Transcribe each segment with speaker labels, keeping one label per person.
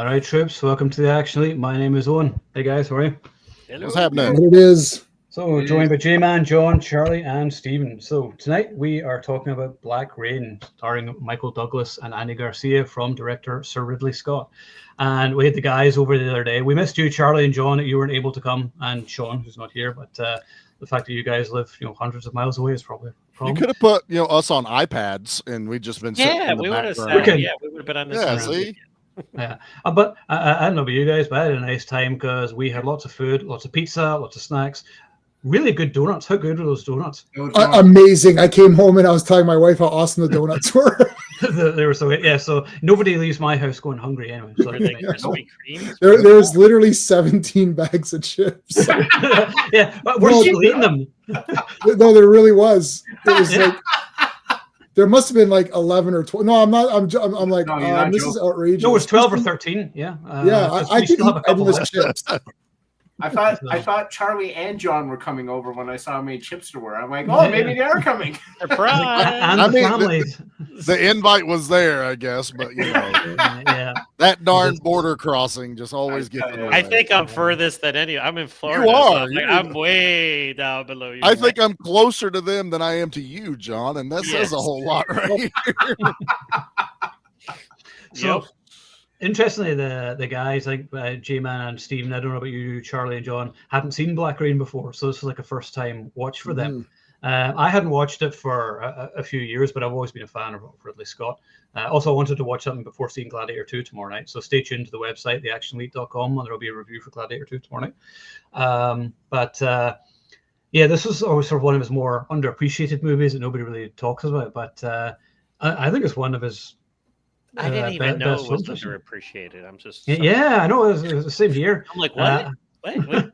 Speaker 1: All right, troops, welcome to the Action Elite. My name is Owen. Hey, guys, how are you?
Speaker 2: Hello.
Speaker 3: What's happening?
Speaker 4: What it is.
Speaker 1: So, joined by J-Man, John, Charlie, and Stephen. So, tonight we are talking about Black Rain, starring Michael Douglas and Andy Garcia from director Sir Ridley Scott. And we had the guys over the other day. We missed you, Charlie and John, that you weren't able to come, and Sean, who's not here. But the fact that you guys live, hundreds of miles away is probably a problem.
Speaker 3: You could have put, us on iPads, and we'd just been sitting in the
Speaker 2: we would have
Speaker 3: background.
Speaker 2: sat. Yeah, we would have been on this.
Speaker 3: Yeah, see?
Speaker 1: Yeah, but I don't know about you guys, but I had a nice time because we had lots of food, lots of pizza, lots of snacks, really good donuts. How good were those donuts?
Speaker 4: Amazing. I came home and I was telling my wife how awesome the donuts were.
Speaker 1: They were so good. Yeah, so nobody leaves my house going hungry anyway. So
Speaker 2: Krispy Kreme?
Speaker 4: There's literally 17 bags of chips.
Speaker 1: Yeah, but we're still eating them.
Speaker 4: No, there really was. It was like there must have been like 11 or 12. No, I'm not. I'm like, this is outrageous.
Speaker 1: No, it was 12 or 13. Yeah.
Speaker 4: I could eat endless chips.
Speaker 5: I thought Charlie and John were coming over when I saw how many chips there were. I'm like, oh, maybe they are coming.
Speaker 1: Surprise! And the families.
Speaker 3: The invite was there, I guess, but
Speaker 1: yeah,
Speaker 3: that darn border crossing just always gets in the way.
Speaker 2: I think I'm furthest than any. I'm in Florida.
Speaker 3: You are.
Speaker 2: So I'm way down below you.
Speaker 3: I think I'm closer to them than I am to you, John, and that says a whole lot, right?
Speaker 1: So, interestingly, the guys like J-Man and Stephen, I don't know about you, Charlie and John, hadn't seen Black Rain before, so this was like a first time watch for them. I hadn't watched it for a few years, but I've always been a fan of Ridley Scott. Also, I wanted to watch something before seeing Gladiator 2 tomorrow night, so stay tuned to the website, theactionelite.com, and there'll be a review for Gladiator 2 tomorrow night. Yeah, this was always sort of one of his more underappreciated movies that nobody really talks about, but I think it's one of his.
Speaker 2: I didn't even know it was underappreciated. I'm just
Speaker 1: I know it was the same here.
Speaker 2: I'm like, what? What?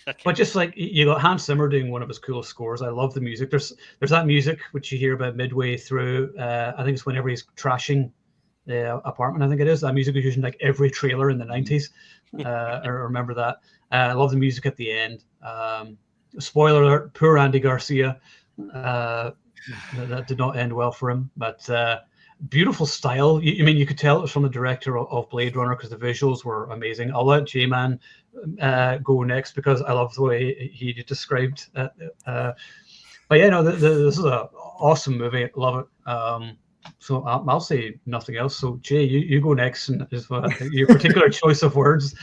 Speaker 2: Okay.
Speaker 1: But just like you got Hans Zimmer doing one of his coolest scores. I love the music. There's that music which you hear about midway through. I think it's whenever he's trashing the apartment. I think it is. That music was used in like every trailer in the 90s. I remember that. I love the music at the end. Spoiler alert: poor Andy Garcia. That did not end well for him. But beautiful style. You could tell it was from the director of Blade Runner because the visuals were amazing. I'll let J-Man go next because I love the way he described it. But yeah, no, this is an awesome movie. Love it. So I'll say nothing else. So Jay, you go next, and is your particular choice of words.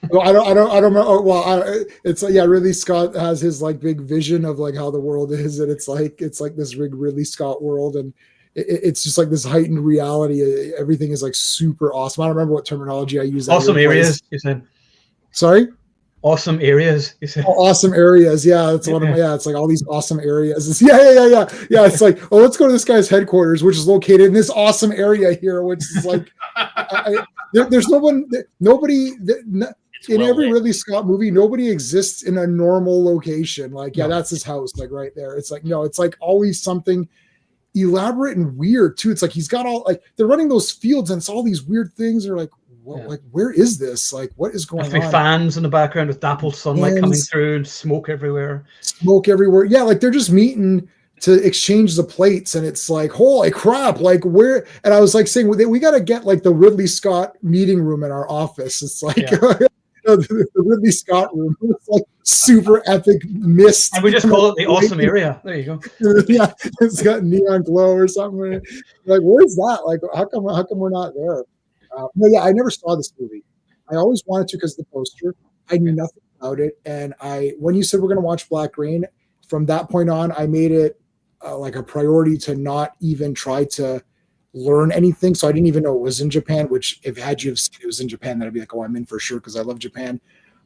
Speaker 4: Well, I don't know. Well, it's Ridley Scott has his like big vision of like how the world is, and it's like this Ridley Scott world, and it's just like this heightened reality. Everything is like super awesome. I don't remember what terminology I used.
Speaker 1: Awesome areas, you said.
Speaker 4: Sorry?
Speaker 1: Awesome areas, you said.
Speaker 4: Oh, awesome areas. Yeah, it's one of my, it's like all these awesome areas. It's, yeah. It's like, let's go to this guy's headquarters, which is located in this awesome area here, which is like, there's nobody in every Ridley Scott movie, nobody exists in a normal location. Like, that's his house, like right there. It's like, no, it's like always something elaborate and weird too. It's like he's got all like they're running those fields and it's all these weird things. They're like, like where is this? Like, what is going on?
Speaker 1: Fans in the background with dappled sunlight coming through and smoke everywhere.
Speaker 4: Yeah, like they're just meeting to exchange the plates, and it's like, holy crap! Like where? And I was like saying, we got to get like the Ridley Scott meeting room in our office. It's like. The Ridley Scott room. It's like super epic mist.
Speaker 1: And we just call it the awesome area. There you go.
Speaker 4: Yeah, it's got neon glow or something. Like, where's that? Like, how come we're not there? I never saw this movie. I always wanted to because of the poster. I knew nothing about it, and when you said we're going to watch Black Rain, from that point on, I made it like a priority to not even try to learn anything. So I didn't even know it was in Japan, which if had you have seen it was in Japan, then I'd be like, oh, I'm in for sure because I love Japan.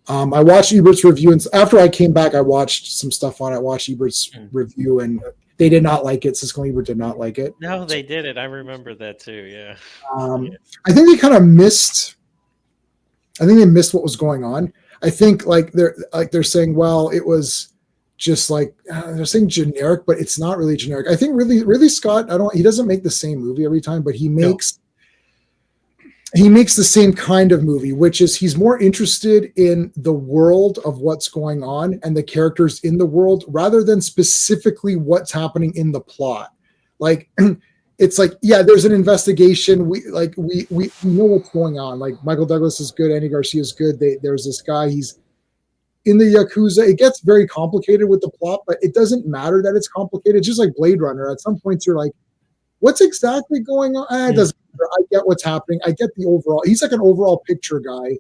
Speaker 4: I watched Ebert's review, and after I came back, I watched some stuff on it. I watched Ebert's review, and they did not like it. Siskel Ebert did not like it.
Speaker 2: No, they didn't. I remember that too. Yeah.
Speaker 4: I think they kind of missed. I think they missed what was going on. I think they're saying, well, it was just like they're saying generic, but it's not really generic. I think Ridley Scott, he doesn't make the same movie every time, but he makes the same kind of movie, which is he's more interested in the world of what's going on and the characters in the world rather than specifically what's happening in the plot. Like it's like, yeah, there's an investigation. We know what's going on. Like Michael Douglas is good. Andy Garcia is good. There's this guy. He's in the Yakuza. It gets very complicated with the plot, but it doesn't matter that it's complicated. It's just like Blade Runner. At some points, you're like, what's exactly going on? It doesn't matter. I get what's happening. I get the overall. He's like an overall picture guy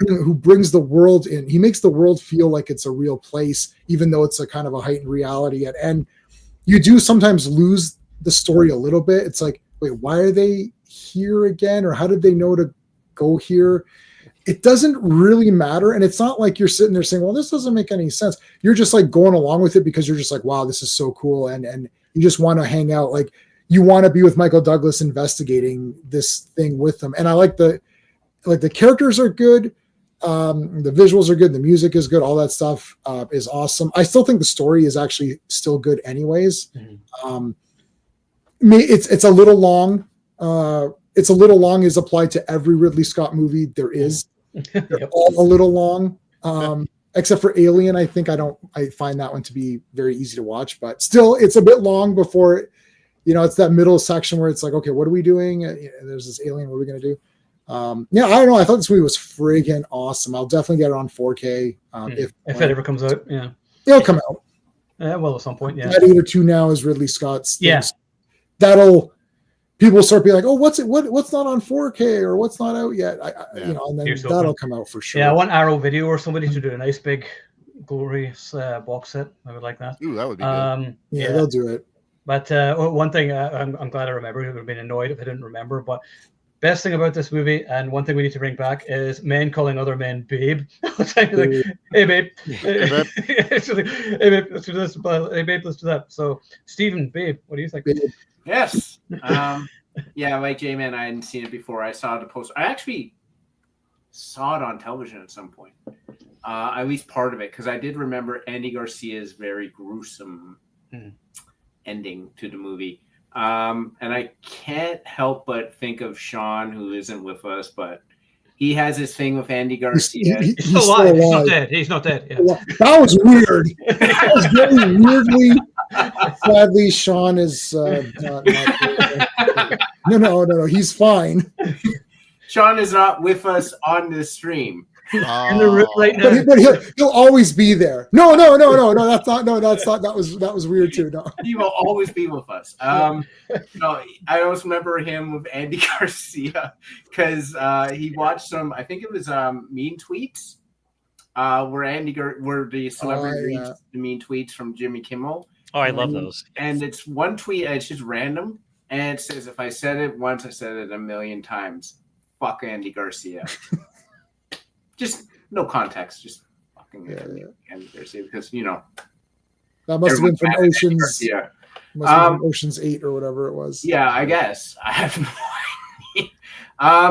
Speaker 4: who brings the world in. He makes the world feel like it's a real place, even though it's a kind of a heightened reality. And you do sometimes lose the story a little bit. It's like, wait, why are they here again? Or how did they know to go here? It doesn't really matter. And it's not like you're sitting there saying, well, this doesn't make any sense. You're just like going along with it because you're just like, wow, this is so cool. And you just want to hang out. Like you want to be with Michael Douglas investigating this thing with him. And I like the characters are good. The visuals are good. The music is good. All that stuff is awesome. I still think the story is actually still good anyways. It's a little long. It's a little long is applied to every Ridley Scott movie there is. They're all a little long, except for Alien. I think I find that one to be very easy to watch, but still it's a bit long before, it's that middle section where it's like, okay, what are we doing? There's this alien. What are we going to do? I don't know. I thought this movie was friggin' awesome. I'll definitely get it on 4K.
Speaker 1: If it ever comes out. Yeah.
Speaker 4: It'll come out.
Speaker 1: Well, at some point. Yeah.
Speaker 4: Gladiator 2 now is Ridley Scott's.
Speaker 1: Yeah.
Speaker 4: People start being like, oh, what's not on 4K or what's not out yet? And then that'll come out for sure.
Speaker 1: Yeah, I want Arrow Video or somebody to do a nice big glorious box set. I would like that.
Speaker 3: Ooh, that would be good.
Speaker 4: Yeah, they'll do it.
Speaker 1: But one thing I'm glad I remember. I would have been annoyed if I didn't remember. But best thing about this movie, and one thing we need to bring back, is men calling other men babe. Like, hey babe, hey babe, hey babe, let's do this. Hey babe, let's do that. So Stephen, babe, what do you think?
Speaker 5: Yes. Yeah, like J-Man, I hadn't seen it before. I saw the poster. I actually saw it on television at some point. At least part of it, because I did remember Andy Garcia's very gruesome ending to the movie. And I can't help but think of Sean, who isn't with us, but he has this thing with Andy Garcia.
Speaker 1: He's still alive. He's not dead. He's not dead. Yeah.
Speaker 4: That was weird. That was very weirdly. Sadly, Sean is not no. He's fine.
Speaker 5: Sean is not with us on this stream.
Speaker 1: Right now.
Speaker 4: But he'll always be there. No, that's not. No, that's not. That was weird too. No,
Speaker 5: he will always be with us. I always remember him with Andy Garcia because he watched some. I think it was Mean Tweets, where the celebrity reads the mean tweets from Jimmy Kimmel.
Speaker 2: Oh, I love those.
Speaker 5: And it's one tweet. It's just random, and it says, "If I said it once, I said it 1,000,000 times. Fuck Andy Garcia." Just no context, just fucking Andy Garcia, because
Speaker 4: that must have been from Ocean's. Yeah, must have been Ocean's 8 or whatever it was.
Speaker 5: Yeah, I guess I have no idea.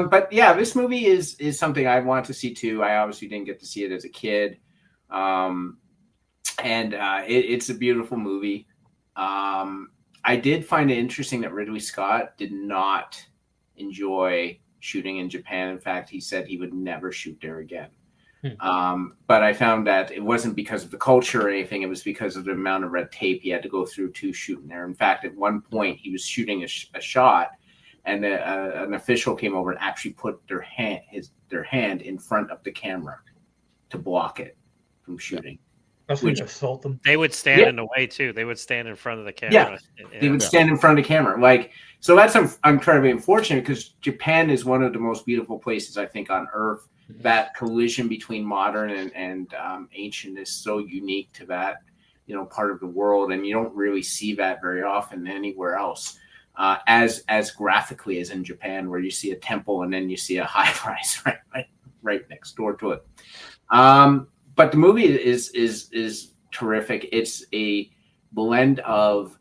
Speaker 5: But yeah, this movie is something I want to see too. I obviously didn't get to see it as a kid, and it's a beautiful movie. I did find it interesting that Ridley Scott did not enjoy shooting in Japan. In fact, he said he would never shoot there again. But I found that it wasn't because of the culture or anything. It was because of the amount of red tape he had to go through to shoot in there. In fact, at one point he was shooting a shot, and an official came over and actually put their hand in front of the camera to block it from shooting.
Speaker 1: That's when you assault them.
Speaker 2: They would stand in the way too. They would stand in front of the camera.
Speaker 5: Yeah, they would stand in front of the camera. So that's incredibly unfortunate because Japan is one of the most beautiful places I think on earth. That collision between modern and ancient is so unique to that part of the world, and you don't really see that very often anywhere else. As graphically as in Japan, where you see a temple and then you see a high-rise right next door to it. But the movie is terrific. It's a blend of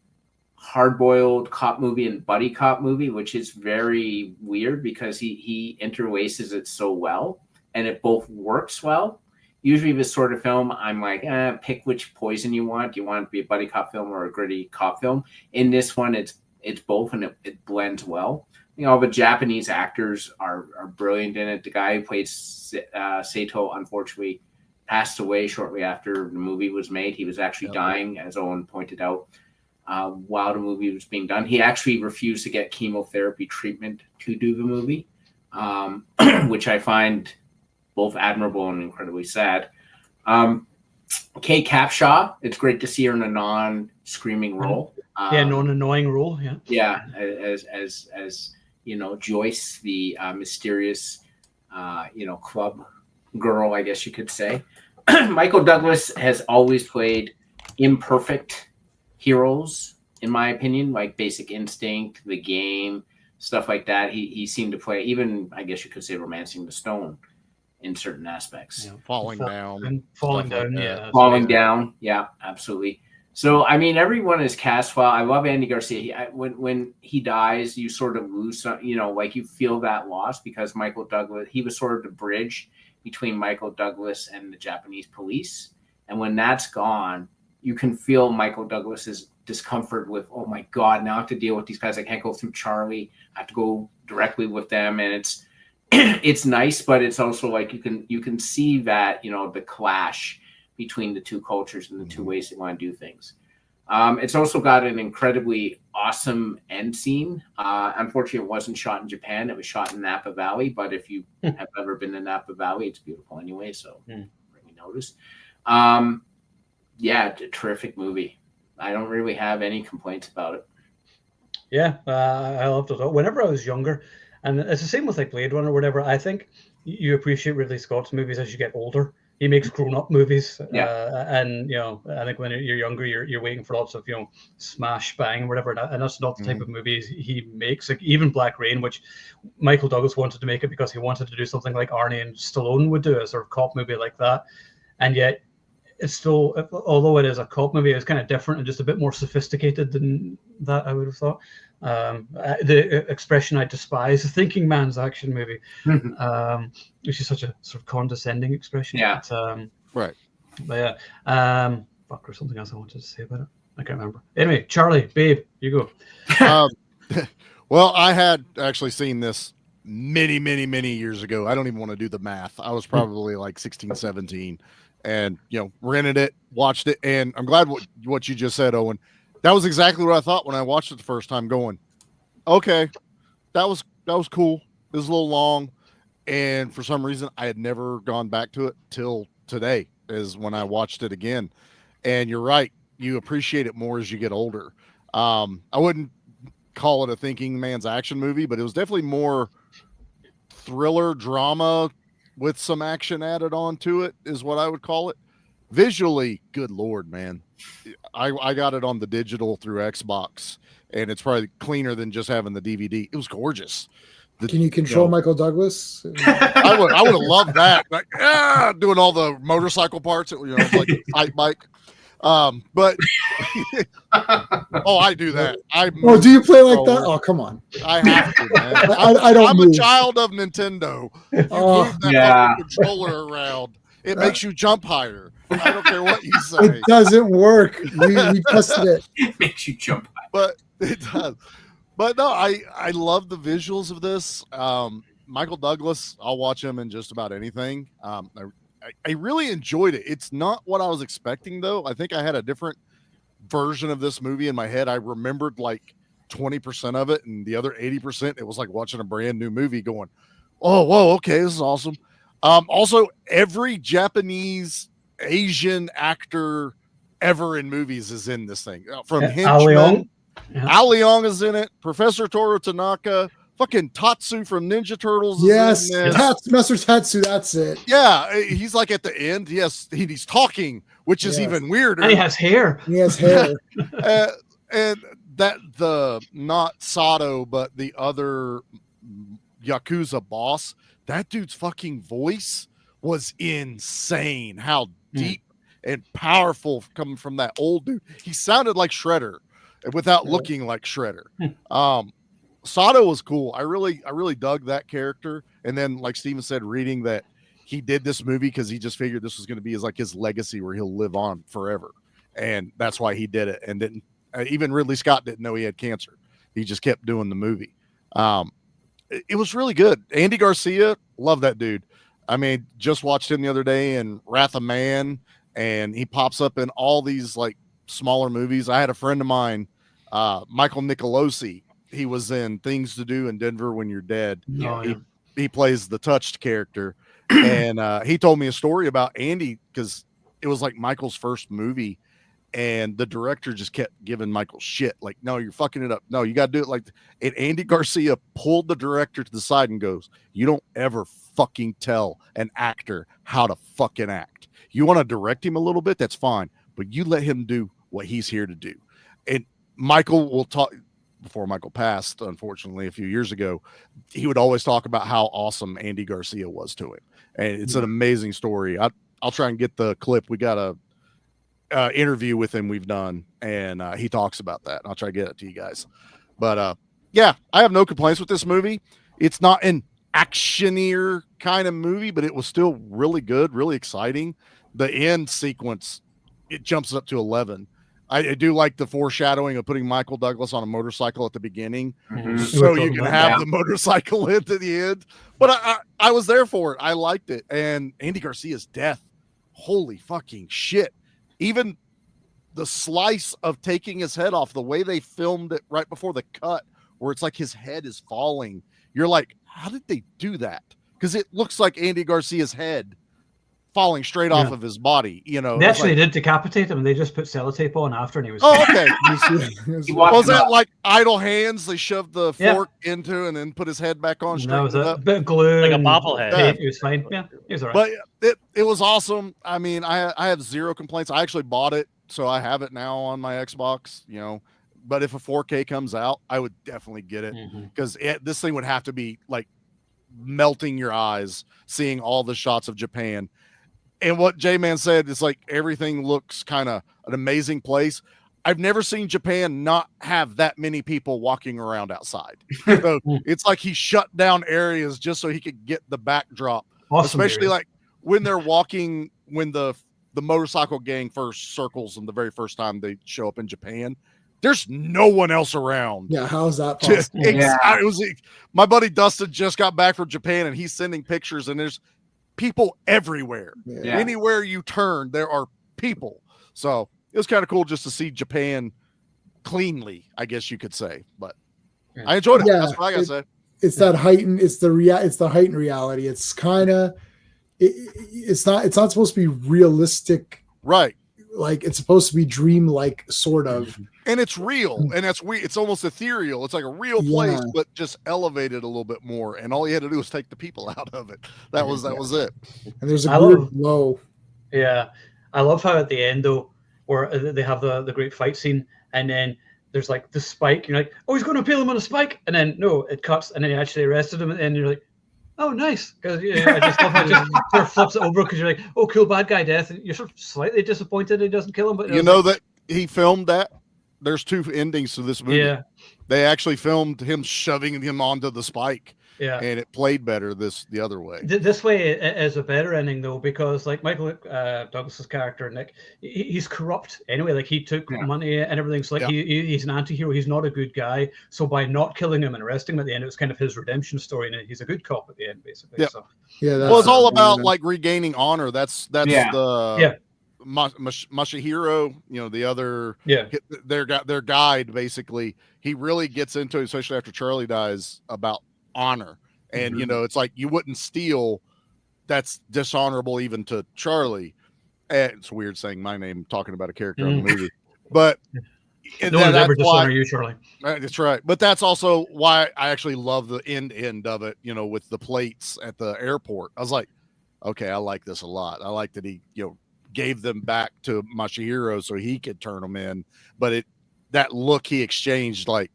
Speaker 5: hard-boiled cop movie and buddy cop movie, which is very weird because he interlaces it so well, and it both works well. Usually this sort of film, I'm like, pick which poison you want. Do you want it to be a buddy cop film or a gritty cop film? In this one, it's both, and it blends well. All the Japanese actors are brilliant in it. The guy who played Sato, unfortunately, passed away shortly after the movie was made. He was actually dying, as Owen pointed out. while the movie was being done. He actually refused to get chemotherapy treatment to do the movie, which I find both admirable and incredibly sad. Kate Capshaw, it's great to see her in a non-screaming role.
Speaker 1: Non-annoying role.
Speaker 5: Yeah, as Joyce, the mysterious, club girl, I guess you could say. Michael Douglas has always played imperfect heroes, in my opinion, like Basic Instinct, The Game, stuff like that. He seemed to play, even, I guess you could say, Romancing the Stone in certain aspects.
Speaker 3: Falling down.
Speaker 5: Falling down. Yeah, absolutely. So, I mean, everyone is cast well. I love Andy Garcia. When he dies, you sort of lose, like you feel that loss, because Michael Douglas, he was sort of the bridge between Michael Douglas and the Japanese police. And when that's gone, you can feel Michael Douglas's discomfort with, oh my God, now I have to deal with these guys. I can't go through Charlie. I have to go directly with them. And it's nice, but it's also like you can see that, the clash between the two cultures and the two ways they want to do things. It's also got an incredibly awesome end scene. Unfortunately, it wasn't shot in Japan. It was shot in Napa Valley. But if you have ever been to Napa Valley, it's beautiful anyway. So bring me notice. Yeah, a terrific movie. I don't really have any complaints about it.
Speaker 1: Yeah, I loved it. Whenever I was younger, and it's the same with like Blade Runner or whatever, I think you appreciate Ridley Scott's movies as you get older. He makes grown-up movies, and I think when you're younger, you're waiting for lots of smash bang, whatever, and that's not the type of movies he makes. Like even Black Rain, which Michael Douglas wanted to make it because he wanted to do something like Arnie and Stallone would do, a sort of cop movie like that, and yet it's still, although it is a cop movie, it's kind of different and just a bit more sophisticated than that, I would have thought. The expression I despise, a thinking man's action movie, which is such a sort of condescending expression.
Speaker 5: Yeah.
Speaker 3: Right.
Speaker 1: But yeah. Fuck, or something else I wanted to say about it. I can't remember. Anyway, Charlie, babe, you go.
Speaker 3: Well, I had actually seen this many, many, many years ago. I don't even want to do the math. I was probably like 16, 17. And rented it, watched it, and I'm glad what you just said, Owen. That was exactly what I thought when I watched it the first time. Going, okay, that was cool. It was a little long, and for some reason I had never gone back to it till today, is when I watched it again. And you're right, you appreciate it more as you get older. I wouldn't call it a thinking man's action movie, but it was definitely more thriller drama with some action added on to it, is what I would call it. Visually, good Lord, man. I got it on the digital through Xbox, and it's probably cleaner than just having the DVD. It was gorgeous.
Speaker 4: Can you control Michael Douglas?
Speaker 3: I would have loved that. Like, doing all the motorcycle parts, like a fight bike. But I do that.
Speaker 4: Do you play like that? Oh, come on.
Speaker 3: I have to, man. I'm a child of Nintendo. You move that fucking controller around. It makes you jump higher. I don't care what you say.
Speaker 4: It doesn't work. We tested it.
Speaker 5: It makes you jump higher.
Speaker 3: But it does. But no, I love the visuals of this. Michael Douglas, I'll watch him in just about anything. I really enjoyed it. It's not what I was expecting, though. I think I had a different version of this movie in my head. I remembered like 20% of it, and the other 80%, it was like watching a brand new movie going, oh, whoa, okay, this is awesome. Also, every Japanese Asian actor ever in movies is in this thing. From Henchman, Al Leong is in it, Professor Toru Tanaka, fucking Tatsu from Ninja Turtles.
Speaker 4: Yes, Master Tatsu, that's it.
Speaker 3: Yeah, he's like at the end. Yes, he's talking, which is even weirder.
Speaker 1: And he has hair.
Speaker 3: And that the not Sato, but the other Yakuza boss, that dude's fucking voice was insane. How deep and powerful coming from that old dude. He sounded like Shredder without looking like Shredder. Sato was cool. I really dug that character. And then, like Steven said, reading that he did this movie because he just figured this was going to be his legacy where he'll live on forever. And that's why he did it. And didn't even Ridley Scott didn't know he had cancer. He just kept doing the movie. It was really good. Andy Garcia, love that dude. I mean, just watched him the other day in Wrath of Man, and he pops up in all these like smaller movies. I had a friend of mine Michael Nicolosi. He was in Things to Do in Denver When You're Dead. He plays the touched character. And he told me a story about Andy, because it was like Michael's first movie. And the director just kept giving Michael shit. Like, no, you're fucking it up. No, you got to do it like. And Andy Garcia pulled the director to the side and goes, "You don't ever fucking tell an actor how to fucking act. You want to direct him a little bit, that's fine, but you let him do what he's here to do." And Michael will talk, before Michael passed, unfortunately, a few years ago, he would always talk about how awesome Andy Garcia was to him. And it's an amazing story. I'll try and get the clip. We got a interview with him we've done, and he talks about that. I'll try to get it to you guys. But yeah, I have no complaints with this movie. It's not an actioneer kind of movie, but it was still really good, really exciting. The end sequence, it jumps up to 11. I do like the foreshadowing of putting Michael Douglas on a motorcycle at the beginning, so you can have the motorcycle at the end. But I was there for it. I liked it. And Andy Garcia's death, holy fucking shit. Even the slice of taking his head off, the way they filmed it right before the cut, where it's like his head is falling. You're like, how did they do that? Because it looks like Andy Garcia's head falling straight off of his body. You know,
Speaker 1: they actually did decapitate him, and they just put sellotape on after, and he was.
Speaker 3: Oh, okay. Was that like idle hands? They shoved the fork into and then put his head back on.
Speaker 1: No, it was a bit of glue,
Speaker 2: like a bobblehead.
Speaker 1: He was fine. Yeah, he was all right.
Speaker 3: But it was awesome. I mean, I have zero complaints. I actually bought it, so I have it now on my Xbox. You know, but if a 4K comes out, I would definitely get it, because this thing would have to be like melting your eyes seeing all the shots of Japan. And what J-Man said is like everything looks kind of an amazing place. I've never seen Japan not have that many people walking around outside. So it's like he shut down areas just so he could get the backdrop. Awesome, especially like when they're walking, when the motorcycle gang first circles them the very first time they show up in Japan. There's no one else around.
Speaker 4: Yeah, how is that possible?
Speaker 3: It was my buddy Dustin just got back from Japan, and he's sending pictures, and there's people everywhere. Anywhere you turn, there are people. So it was kind of cool just to see Japan cleanly, I guess you could say. But I enjoyed it. That's what I gotta say.
Speaker 4: It's that heightened. It's the heightened reality. It's kind of. It's not supposed to be realistic,
Speaker 3: right?
Speaker 4: Like it's supposed to be dream-like, sort of.
Speaker 3: And it's real, and that's weird. It's almost ethereal. It's like a real place, but just elevated a little bit more. And all you had to do was take the people out of it. That was it.
Speaker 4: And there's a weird glow.
Speaker 1: Yeah, I love how at the end though, where they have the great fight scene, and then there's like the spike. You're like, oh, he's going to impale him on a spike, and then no, it cuts, and then he actually arrested him, and you're like, oh, nice. Because I just love how it just sort of flips it over, because you're like, oh, cool, bad guy death. And you're sort of slightly disappointed he doesn't kill him. But
Speaker 3: you know that he filmed that. There's two endings to this movie. Yeah. They actually filmed him shoving him onto the spike. Yeah. And it played better the other way.
Speaker 1: This way is a better ending, though, because like Michael Douglas's character, Nick, he's corrupt anyway. Like he took money and everything. So like he's an anti-hero. He's not a good guy. So by not killing him and arresting him at the end, it was kind of his redemption story, and he's a good cop at the end, basically.
Speaker 3: Yeah.
Speaker 1: So.
Speaker 4: Yeah.
Speaker 3: Well, it's all about like regaining honor. That's the Masahiro, you know, the other their guide, basically. He really gets into it, especially after Charlie dies, about honor. And you know, it's like you wouldn't steal. That's dishonorable even to Charlie. And it's weird saying my name talking about a character in the movie, but
Speaker 1: no one's ever dishonor you, Charlie.
Speaker 3: That's right. But that's also why I actually love the end of it, you know, with the plates at the airport. I was like, okay, I like this a lot. I like that he, you know, gave them back to Masahiro so he could turn them in. But that look he exchanged, like,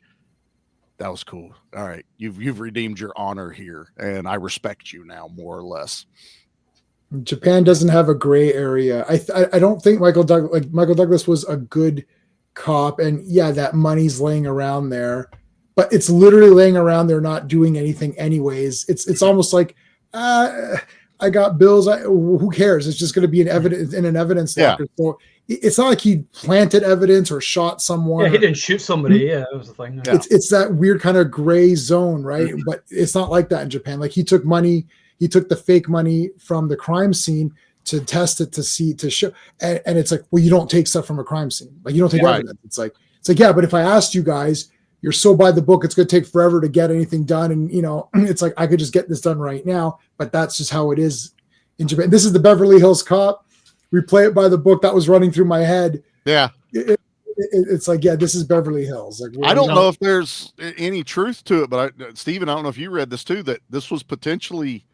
Speaker 3: that was cool. All right, you've redeemed your honor here, and I respect you now, more or less.
Speaker 4: Japan doesn't have a gray area. I don't think Michael Douglas was a good cop, and that money's laying around there, but it's literally laying around there, not doing anything anyways. It's almost like I got bills. Who cares? It's just going to be in an evidence locker. So it's not like he planted evidence or shot someone.
Speaker 1: Yeah, he didn't shoot somebody. Yeah, that was the thing.
Speaker 4: Yeah. It's that weird kind of gray zone, right? But it's not like that in Japan. Like he took the fake money from the crime scene to test it to show, and it's like, well, you don't take stuff from a crime scene. Like you don't take evidence. It's like It's like, yeah, but if I asked you guys, you're so by the book, it's going to take forever to get anything done. And, it's like, I could just get this done right now, but that's just how it is in Japan. This is the Beverly Hills Cop. We play it by the book that was running through my head.
Speaker 3: Yeah.
Speaker 4: It's like, yeah, this is Beverly Hills. Like,
Speaker 3: I don't know if there's any truth to it, but Steven, I don't know if you read this too, that this was potentially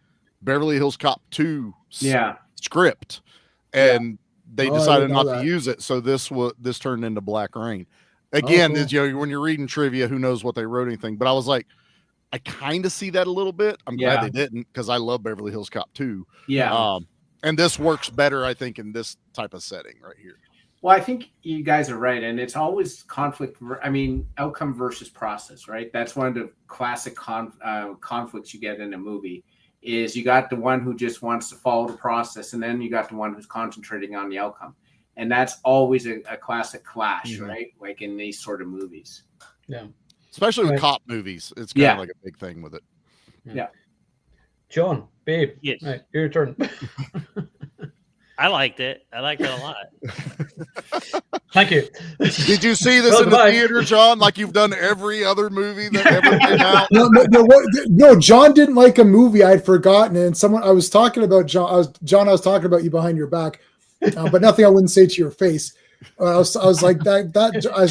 Speaker 3: Beverly Hills Cop 2 script, and they decided not to use it. So this turned into Black Rain. Again, cool. When you're reading trivia, who knows what they wrote anything, but I was like, I kind of see that a little bit. I'm glad they didn't, because I love Beverly Hills Cop 2.
Speaker 5: Yeah.
Speaker 3: And this works better, I think, in this type of setting right here.
Speaker 5: Well, I think you guys are right. And it's always outcome versus process, right? That's one of the classic conflicts you get in a movie is you got the one who just wants to follow the process, and then you got the one who's concentrating on the outcome. And that's always a classic clash, right? Like in these sort of movies.
Speaker 1: Yeah.
Speaker 3: Especially with cop movies. It's kind of like a big thing with it.
Speaker 5: Yeah.
Speaker 1: John, babe.
Speaker 2: Yes.
Speaker 1: Right, your turn.
Speaker 2: I liked it. I liked it a lot.
Speaker 1: Thank you.
Speaker 3: Did you see this in the theater, John? Like you've done every other movie that ever came out?
Speaker 4: No, John didn't like a movie I had forgotten. And I was talking about John. I was talking about you behind your back, but nothing I wouldn't say to your face. I was like that. I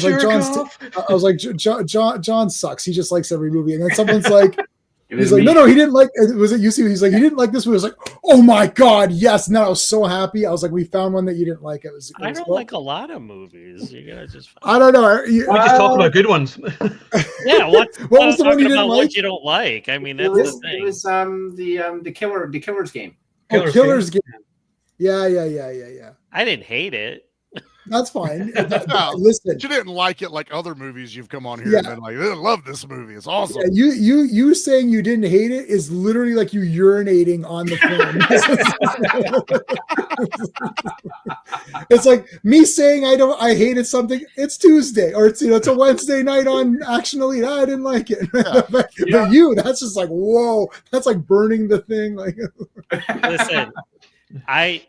Speaker 4: was like John sucks. He just likes every movie. And then someone's like. He's like, no, he didn't like. Was it UC? He's like, he didn't like this movie. I was like, oh my god, yes! And then I was so happy. I was like, we found one that you didn't like.
Speaker 2: I don't like a lot of movies. You gotta just.
Speaker 4: I don't know.
Speaker 1: We just talk about good ones.
Speaker 2: Yeah, what
Speaker 4: was the one you didn't like?
Speaker 2: What you don't like? I mean, that's the thing.
Speaker 5: It was the Killer's Game.
Speaker 4: Killer's Game. Yeah.
Speaker 2: I didn't hate it.
Speaker 4: That's fine.
Speaker 3: Listen, you didn't like it like other movies you've come on here and been like, I love this movie. It's awesome.
Speaker 4: Yeah, you saying you didn't hate it is literally like you urinating on the film. It's like me saying I hated something. It's Tuesday or it's a Wednesday night on Action Elite. I didn't like it. But that's just like, whoa, that's like burning the thing. Like,
Speaker 2: listen. I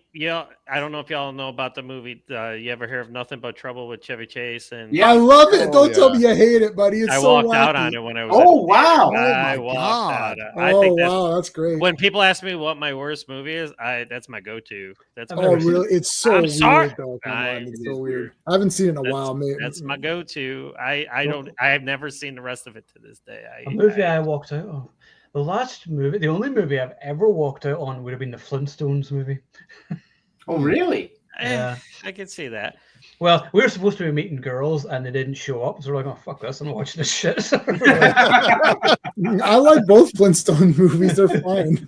Speaker 2: don't know if y'all know about the movie. You ever hear of Nothing But Trouble with Chevy Chase? And
Speaker 4: I love it. Don't tell me you hate it, buddy. It's
Speaker 2: I
Speaker 4: so
Speaker 2: walked
Speaker 4: wacky.
Speaker 2: Out on it when I was.
Speaker 4: Wow!
Speaker 2: I walked out.
Speaker 4: I think that's great.
Speaker 2: When people ask me what my worst movie is, that's my go-to. That's
Speaker 4: really? It's so weird.
Speaker 2: Sorry.
Speaker 4: Though. It's so weird. I haven't seen it in a while. Maybe
Speaker 2: that's my go-to. I've never seen the rest of it to this day.
Speaker 1: A movie I walked out of. The only movie I've ever walked out on would have been the Flintstones movie.
Speaker 5: Oh, really?
Speaker 1: Yeah.
Speaker 2: I can see that.
Speaker 1: Well, we were supposed to be meeting girls and they didn't show up. So we're like, oh, fuck this. I'm watching this shit.
Speaker 4: I like both Flintstone movies. They're fine.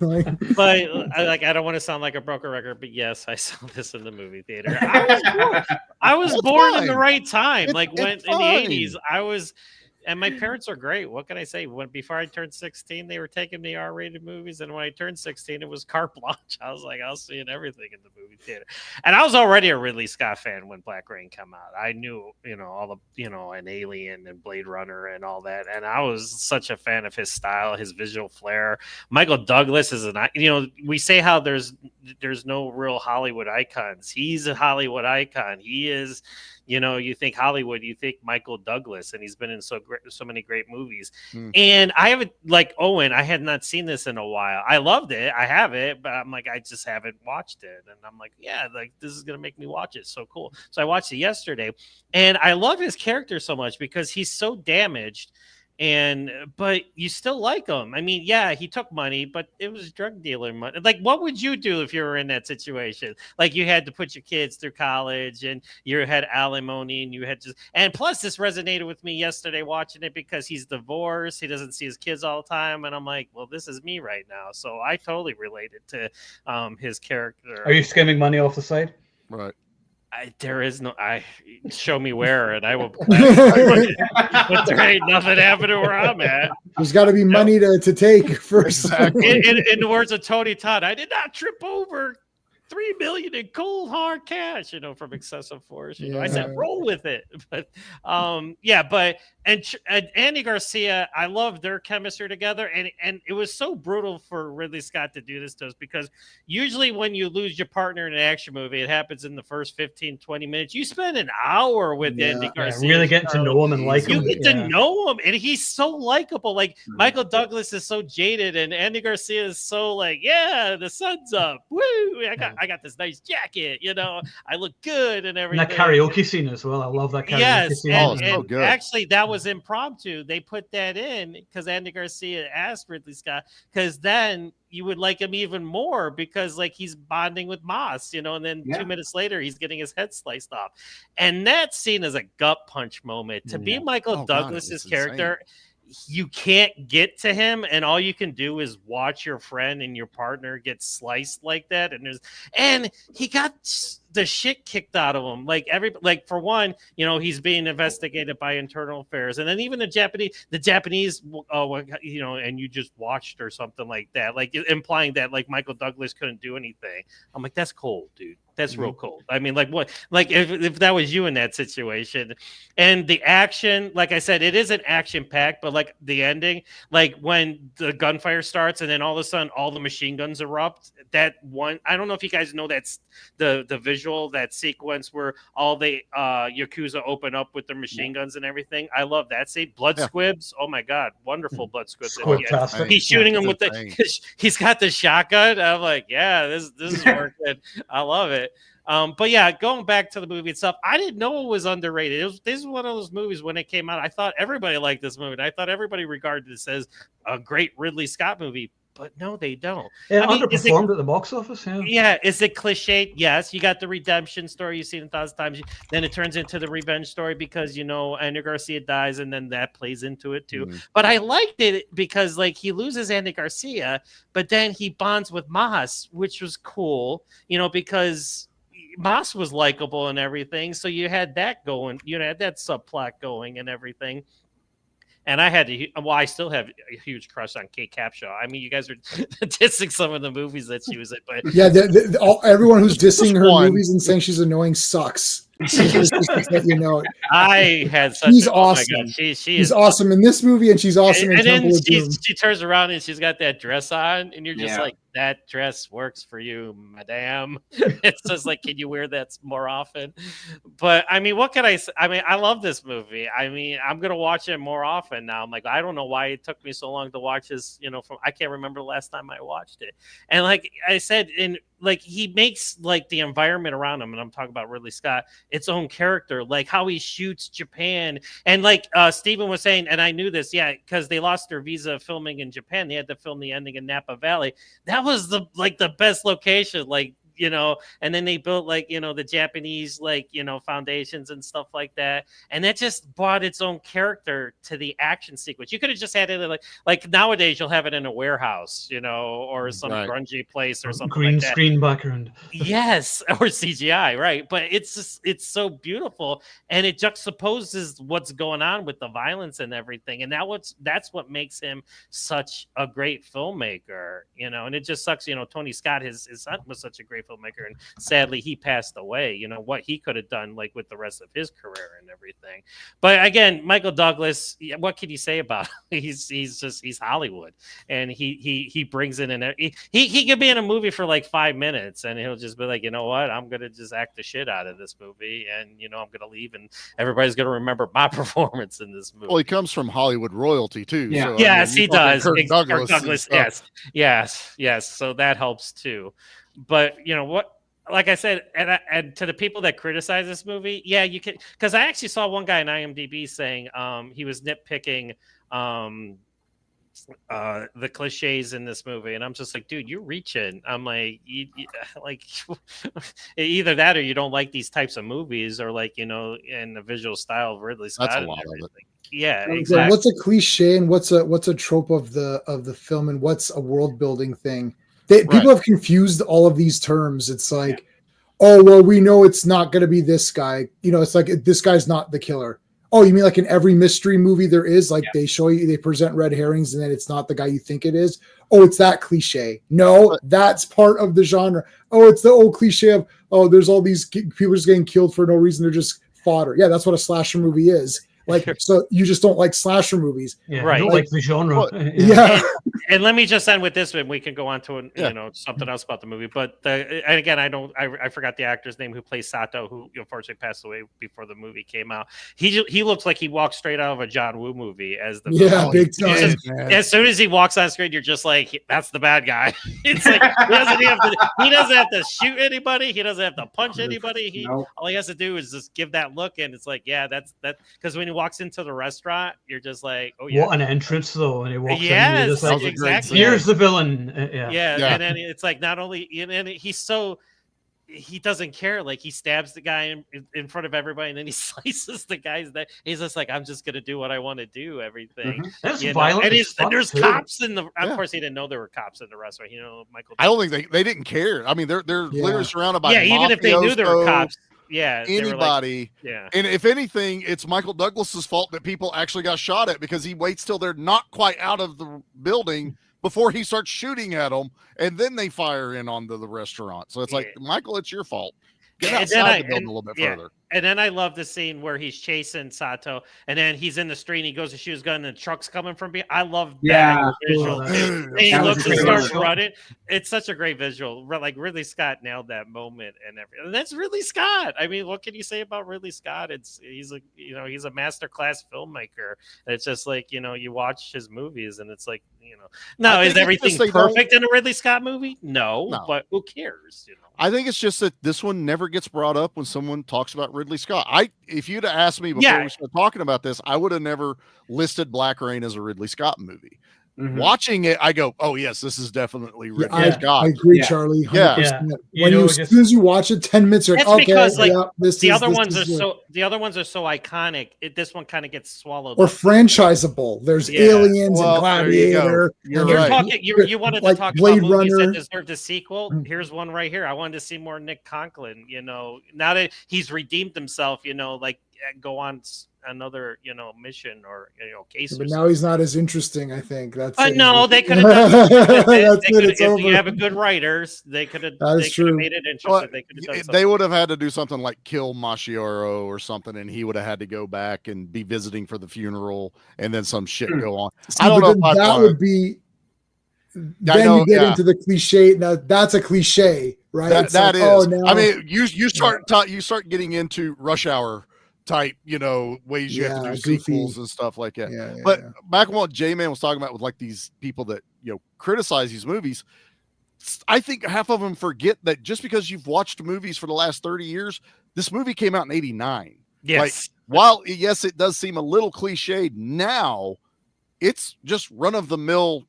Speaker 2: But I don't want to sound like a broken record, but yes, I saw this in the movie theater. I was born in the right time. In the 80s, I was. And my parents are great. What can I say? Before I turned 16, they were taking me R-rated movies. And when I turned 16, it was carte blanche. I was like, I was seeing everything in the movie theater. And I was already a Ridley Scott fan when Black Rain came out. I knew, all the, an Alien and Blade Runner and all that. And I was such a fan of his style, his visual flair. Michael Douglas is we say how there's no real Hollywood icons. He's a Hollywood icon. He is. You think Hollywood, you think Michael Douglas, and he's been in so many great movies. And I haven't, like Owen, I had not seen this in a while. I loved it. I have it, but I'm like, I just haven't watched it. And I'm like, yeah, like this is going to make me watch it. So cool. So I watched it yesterday, and I love his character so much because he's so damaged. But you still like him. I mean, yeah, he took money, but it was drug dealer money. Like, what would you do if you were in that situation? Like, you had to put your kids through college, and you had alimony, and you had and plus, this resonated with me yesterday watching it because he's divorced. He doesn't see his kids all the time, and I'm like, well, this is me right now. So I totally related to his character.
Speaker 1: Are you skimming money off the side?
Speaker 3: Right.
Speaker 2: There is no. Show me where, and I will. But there ain't nothing happening where I'm at.
Speaker 4: There's got to be money to take first.
Speaker 2: In the words of Tony Todd, I did not trip over $3 million in cold hard cash, from Excessive Force. I said,
Speaker 4: Yeah.
Speaker 2: roll with it. But and Andy Garcia, I love their chemistry together. And it was so brutal for Ridley Scott to do this to us, because usually when you lose your partner in an action movie, it happens in the first 15, 20 minutes. You spend an hour with Andy Garcia.
Speaker 1: Really getting to know him and like him.
Speaker 2: You get to know him, and he's so likable. Like Michael Douglas is so jaded, and Andy Garcia is so like, yeah, the sun's up. Woo! I got this nice jacket. I look good and everything.
Speaker 1: And that karaoke scene as well. I love that karaoke scene.
Speaker 2: And
Speaker 3: so good.
Speaker 2: Actually, that was impromptu. They put that in because Andy Garcia asked Ridley Scott, because then you would like him even more, because like he's bonding with Moss, and then 2 minutes later he's getting his head sliced off. And that scene is a gut punch moment. To be Michael Douglas's character, you can't get to him, and all you can do is watch your friend and your partner get sliced like that. And he got the shit kicked out of him. For one, he's being investigated by internal affairs, and then even the Japanese, and you just watched or something like that, like implying that like Michael Douglas couldn't do anything. I'm like, that's cold, dude. That's real cold. I mean, like what? Like if that was you in that situation, and the action, like I said, it isn't action packed, but like the ending, like when the gunfire starts and then all of a sudden all the machine guns erupt. That one, I don't know if you guys know, that's the visual, that sequence where all the Yakuza open up with their machine guns and everything. I love that scene. Blood squibs. Oh my god, wonderful blood squibs. He's shooting him with he's got the shotgun. I'm like, yeah, this is working. I love it. But yeah, going back to the movie itself, I didn't know it was underrated. This is one of those movies when it came out, I thought everybody liked this movie. I thought everybody regarded this as a great Ridley Scott movie. But no, they don't.
Speaker 1: It underperformed at the box office.
Speaker 2: Yeah, is it cliched? Yes, you got the redemption story you've seen 1,000 times. Then it turns into the revenge story because Andy Garcia dies, and then that plays into it too. But I liked it because like he loses Andy Garcia, but then he bonds with Mas, which was cool. Because Mas was likable and everything, so you had that going. You had that subplot going and everything. And I still have a huge crush on Kate Capshaw. I mean, you guys are dissing some of the movies that she was in, but
Speaker 4: yeah, everyone who's dissing her movies and saying she's annoying sucks. Just let you know.
Speaker 2: I had such.
Speaker 4: She's awesome. Oh my God. She's awesome in this movie, and she's awesome in Temple of Doom.
Speaker 2: She turns around and she's got that dress on, and you're just like, that dress works for you, madame. It's just like, can you wear that more often? But I mean, what can I say? I mean, I love this movie. I mean, I'm gonna watch it more often now. I'm like, I don't know why it took me so long to watch this. I can't remember the last time I watched it. And like I said, he makes like the environment around him, and I'm talking about Ridley Scott, its own character, like how he shoots Japan. And like Steven was saying, and I knew this, because they lost their visa filming in Japan. They had to film the ending in Napa Valley. That was the best location, and then they built the Japanese foundations and stuff like that, and that just brought its own character to the action sequence. You could have just had it like nowadays you'll have it in a warehouse, or some grungy place or something
Speaker 1: green
Speaker 2: like that.
Speaker 1: Screen background.
Speaker 2: Yes, or CGI, right? But it's so beautiful, and it juxtaposes what's going on with the violence and everything, and that's what makes him such a great filmmaker, and it just sucks, Tony Scott, his son, was such a great filmmaker, and sadly he passed away. What he could have done with the rest of his career and everything. But again, Michael Douglas, what can you say about him? He's Hollywood, and he brings in he could be in a movie for like 5 minutes, and he'll just be like, you know what, I'm gonna just act the shit out of this movie, and I'm gonna leave, and everybody's gonna remember my performance in this movie.
Speaker 3: Well, he comes from Hollywood royalty too.
Speaker 2: Yeah.
Speaker 3: So,
Speaker 2: yes, he does.
Speaker 3: Kirk Douglas,
Speaker 2: yes. So that helps too. But what, like I said, and to the people that criticize this movie, you can, because I actually saw one guy on IMDb saying he was nitpicking the cliches in this movie, and I'm just like, dude, you're reaching. I'm like, like either that or you don't like these types of movies, or in the visual style of Ridley Scott.
Speaker 3: That's a lot of it.
Speaker 2: Yeah, exactly.
Speaker 4: What's a cliche and what's a trope of the film, and what's a world building thing? People have confused all of these terms. It's like, oh well, we know it's not going to be this guy. It's like, this guy's not the killer. Oh, you mean like in every mystery movie there is, like they show you, they present red herrings and then it's not the guy you think it is? Oh, it's that cliche. No, that's part of the genre. Oh, it's the old cliche of, oh, there's all these people just getting killed for no reason. They're just fodder. Yeah, that's what a slasher movie is. Like, so you just don't like slasher movies.
Speaker 1: Yeah,
Speaker 2: right.
Speaker 1: I don't like the genre.
Speaker 4: Yeah.
Speaker 2: And let me just end with this, and we can go on to something else about the movie. But and again, I forgot the actor's name who plays Sato, who unfortunately passed away before the movie came out. He looks like he walked straight out of a John Woo movie as the
Speaker 4: big time.
Speaker 2: As soon as he walks on screen, you're just like, that's the bad guy. It's like he doesn't have to shoot anybody. He doesn't have to punch anybody. All he has to do is just give that look, and it's like, yeah, that's because when he walks into the restaurant, you're just like, oh yeah,
Speaker 1: what an entrance though, and he walks in.
Speaker 2: Yes,
Speaker 1: like,
Speaker 2: exactly.
Speaker 1: Here's the villain.
Speaker 2: And then it's like not only and he doesn't care. Like he stabs the guy in front of everybody, and then he slices the guy's neck. He's just like, I'm just gonna do what I want to do. Everything.
Speaker 1: That's violent.
Speaker 2: And there's cops in the. Of course, he didn't know there were cops in the restaurant. Michael.
Speaker 3: I don't think they didn't care. I mean, they're literally surrounded by
Speaker 2: even if they knew there were cops. Yeah,
Speaker 3: anybody. And if anything, it's Michael Douglas's fault that people actually got shot at because he waits till they're not quite out of the building before he starts shooting at them, and then they fire in onto the restaurant. So it's like, Michael, it's your fault. Get outside the building a little bit further.
Speaker 2: And then I love the scene where he's chasing Sato, and then he's in the street, and he goes to shoot his gun, and the truck's coming from behind. I love that visual. And he looks and starts running. It's such a great visual. Like Ridley Scott nailed that moment and everything. And that's Ridley Scott. I mean, what can you say about Ridley Scott? He's a masterclass filmmaker. It's just like, you watch his movies, and it's like, now is everything perfect in a Ridley Scott movie? No, but who cares?
Speaker 3: I think it's just that this one never gets brought up when someone talks about Ridley Scott. If you'd have asked me before we started talking about this, I would have never listed Black Rain as a Ridley Scott movie. Watching it, I go, "Oh yes, this is definitely Ridley Scott."
Speaker 4: I agree, Charlie. 100%. As soon as you watch it, 10 minutes, you're like,
Speaker 2: because the other ones are so iconic. This one kind of gets swallowed.
Speaker 4: Or franchisable. There's Aliens and Gladiator.
Speaker 2: You wanted to talk
Speaker 4: Blade
Speaker 2: about
Speaker 4: Runner.
Speaker 2: movies that deserved a sequel. Here's one right here. I wanted to see more Nick Conklin. Now that he's redeemed himself, go on another mission or case.
Speaker 4: But now he's not as interesting. I think that's.
Speaker 2: No, they could have done. If you have a good writers, they could have. That's true. Made it interesting. They could have done something.
Speaker 3: They would have had to do something like kill Mashioro or something, and he would have had to go back and be visiting for the funeral, and then some shit go on.
Speaker 4: See, I don't know. If that would be. Then you get into the cliche. Now that's a cliche, right?
Speaker 3: That is. Oh, I mean, you start getting into Rush Hour type, ways you have to do sequels and stuff like that. Back on what J-Man was talking about with like these people that, criticize these movies, I think half of them forget that just because you've watched movies for the last 30 years, this movie came out in 89.
Speaker 2: Yes.
Speaker 3: Like, while, yes, it does seem a little cliched now, it's just run-of-the-mill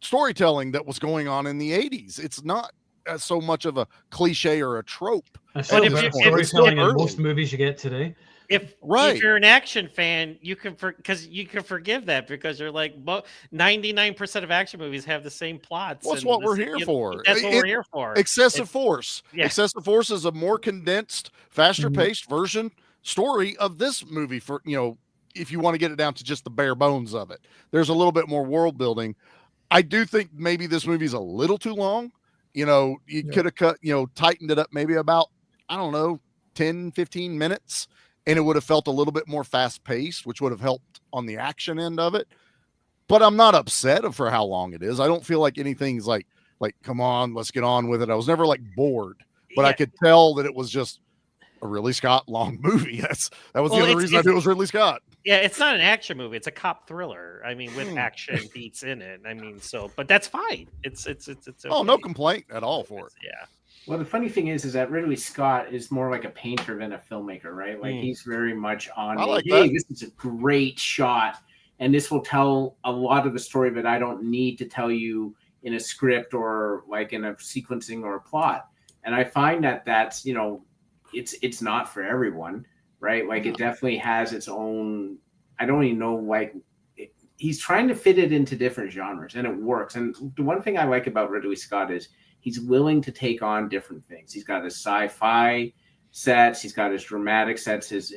Speaker 3: storytelling that was going on in the 80s. It's not so much of a cliche or a trope.
Speaker 1: Storytelling in most movies you get today.
Speaker 2: If you're an action fan, you can forgive that because you're like 99% of action movies have the same plots.
Speaker 3: That's what we're here for.
Speaker 2: That's what we're here for.
Speaker 3: Excessive Force. Yeah. Excessive Force is a more condensed, faster paced version story of this movie. For if you want to get it down to just the bare bones of it, there's a little bit more world building. I do think maybe this movie's a little too long. You could have cut, tightened it up maybe about 10, 15 minutes. And it would have felt a little bit more fast-paced, which would have helped on the action end of it. But I'm not upset for how long it is. I don't feel like anything's like, come on, let's get on with it. I was never bored, but I could tell that it was just a Ridley Scott long movie. That was the only reason I knew it was Ridley Scott.
Speaker 2: Yeah, it's not an action movie. It's a cop thriller. I mean, with action beats in it. I mean, but that's fine. It's okay.
Speaker 3: Oh, no complaint at all for it.
Speaker 2: Yeah.
Speaker 5: Well, the funny thing is that Ridley Scott is more like a painter than a filmmaker, right? Like he's very much on, this is a great shot, and this will tell a lot of the story that I don't need to tell you in a script or like in a sequencing or a plot. And I find that that's, it's not for everyone, right? Like it definitely has its own, I don't even know, he's trying to fit it into different genres and it works. And the one thing I like about Ridley Scott is he's willing to take on different things. He's got his sci-fi sets. He's got his dramatic sets, his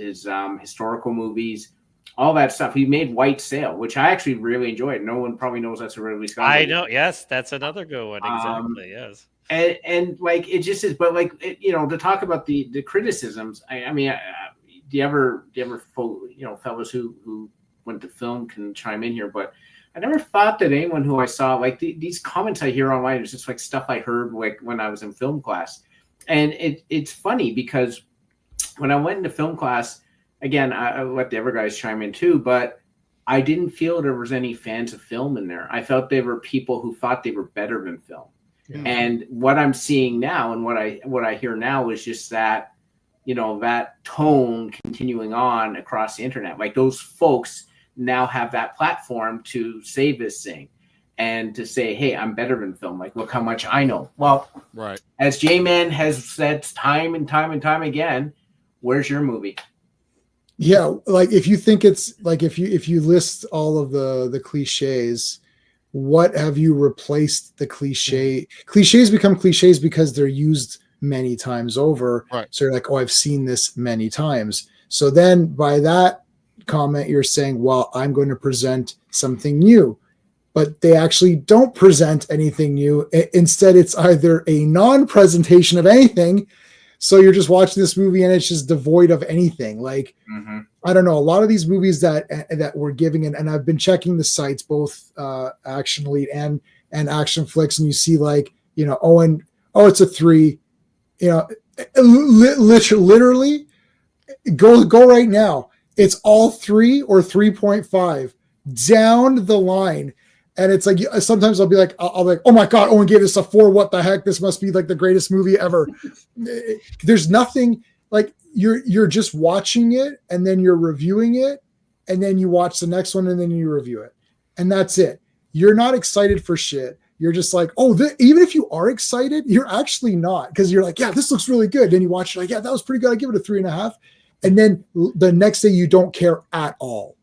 Speaker 5: historical movies. all that stuff. He made White Sail, which I actually really enjoyed. No one probably knows that's a Ridley Scott movie.
Speaker 2: I know. Yes, that's another good one. Exactly. Yes.
Speaker 5: And like it just is, but like to talk about the criticisms. I mean, do you ever, fellas who went to film can chime in here, but I never thought that anyone who I saw, like these comments I hear online is just like stuff I heard like when I was in film class. And it's funny because when I went into film class, again, I let the other guys chime in too, but I didn't feel there was any fans of film in there. I felt they were people who thought they were better than film. Yeah. And what I'm seeing now and what I hear now is just that, that tone continuing on across the internet. Like those folks now have that platform to say this thing and to say, hey, I'm better than film. Like, look how much I know. Well,
Speaker 3: right.
Speaker 5: As J-Man has said time and time and time again, where's your movie?
Speaker 4: Yeah. Like if you think it's like, if you list all of the cliches, what have you replaced the cliche? Cliches become cliches because they're used many times over.
Speaker 3: Right.
Speaker 4: So you're like, oh, I've seen this many times. So then by that comment, you're saying, well, I'm going to present something new, but they actually don't present anything new. Instead, it's either a non-presentation of anything. So you're just watching this movie and it's just devoid of anything. Like, I don't know, a lot of these movies that we're giving, and I've been checking the sites, both Action Elite and Action Flicks, and you see like, it's a 3, literally go right now. It's all 3 or 3.5 down the line. And it's like, sometimes I'll be like, I'll be like, oh my God, Owen gave this a 4. What the heck? This must be like the greatest movie ever. There's nothing like you're just watching it and then you're reviewing it. And then you watch the next one and then you review it. And that's it. You're not excited for shit. You're just like, even if you are excited, you're actually not. Cause you're like, yeah, this looks really good. Then you watch it like, yeah, that was pretty good. I give it a 3.5. And then the next day you don't care at all.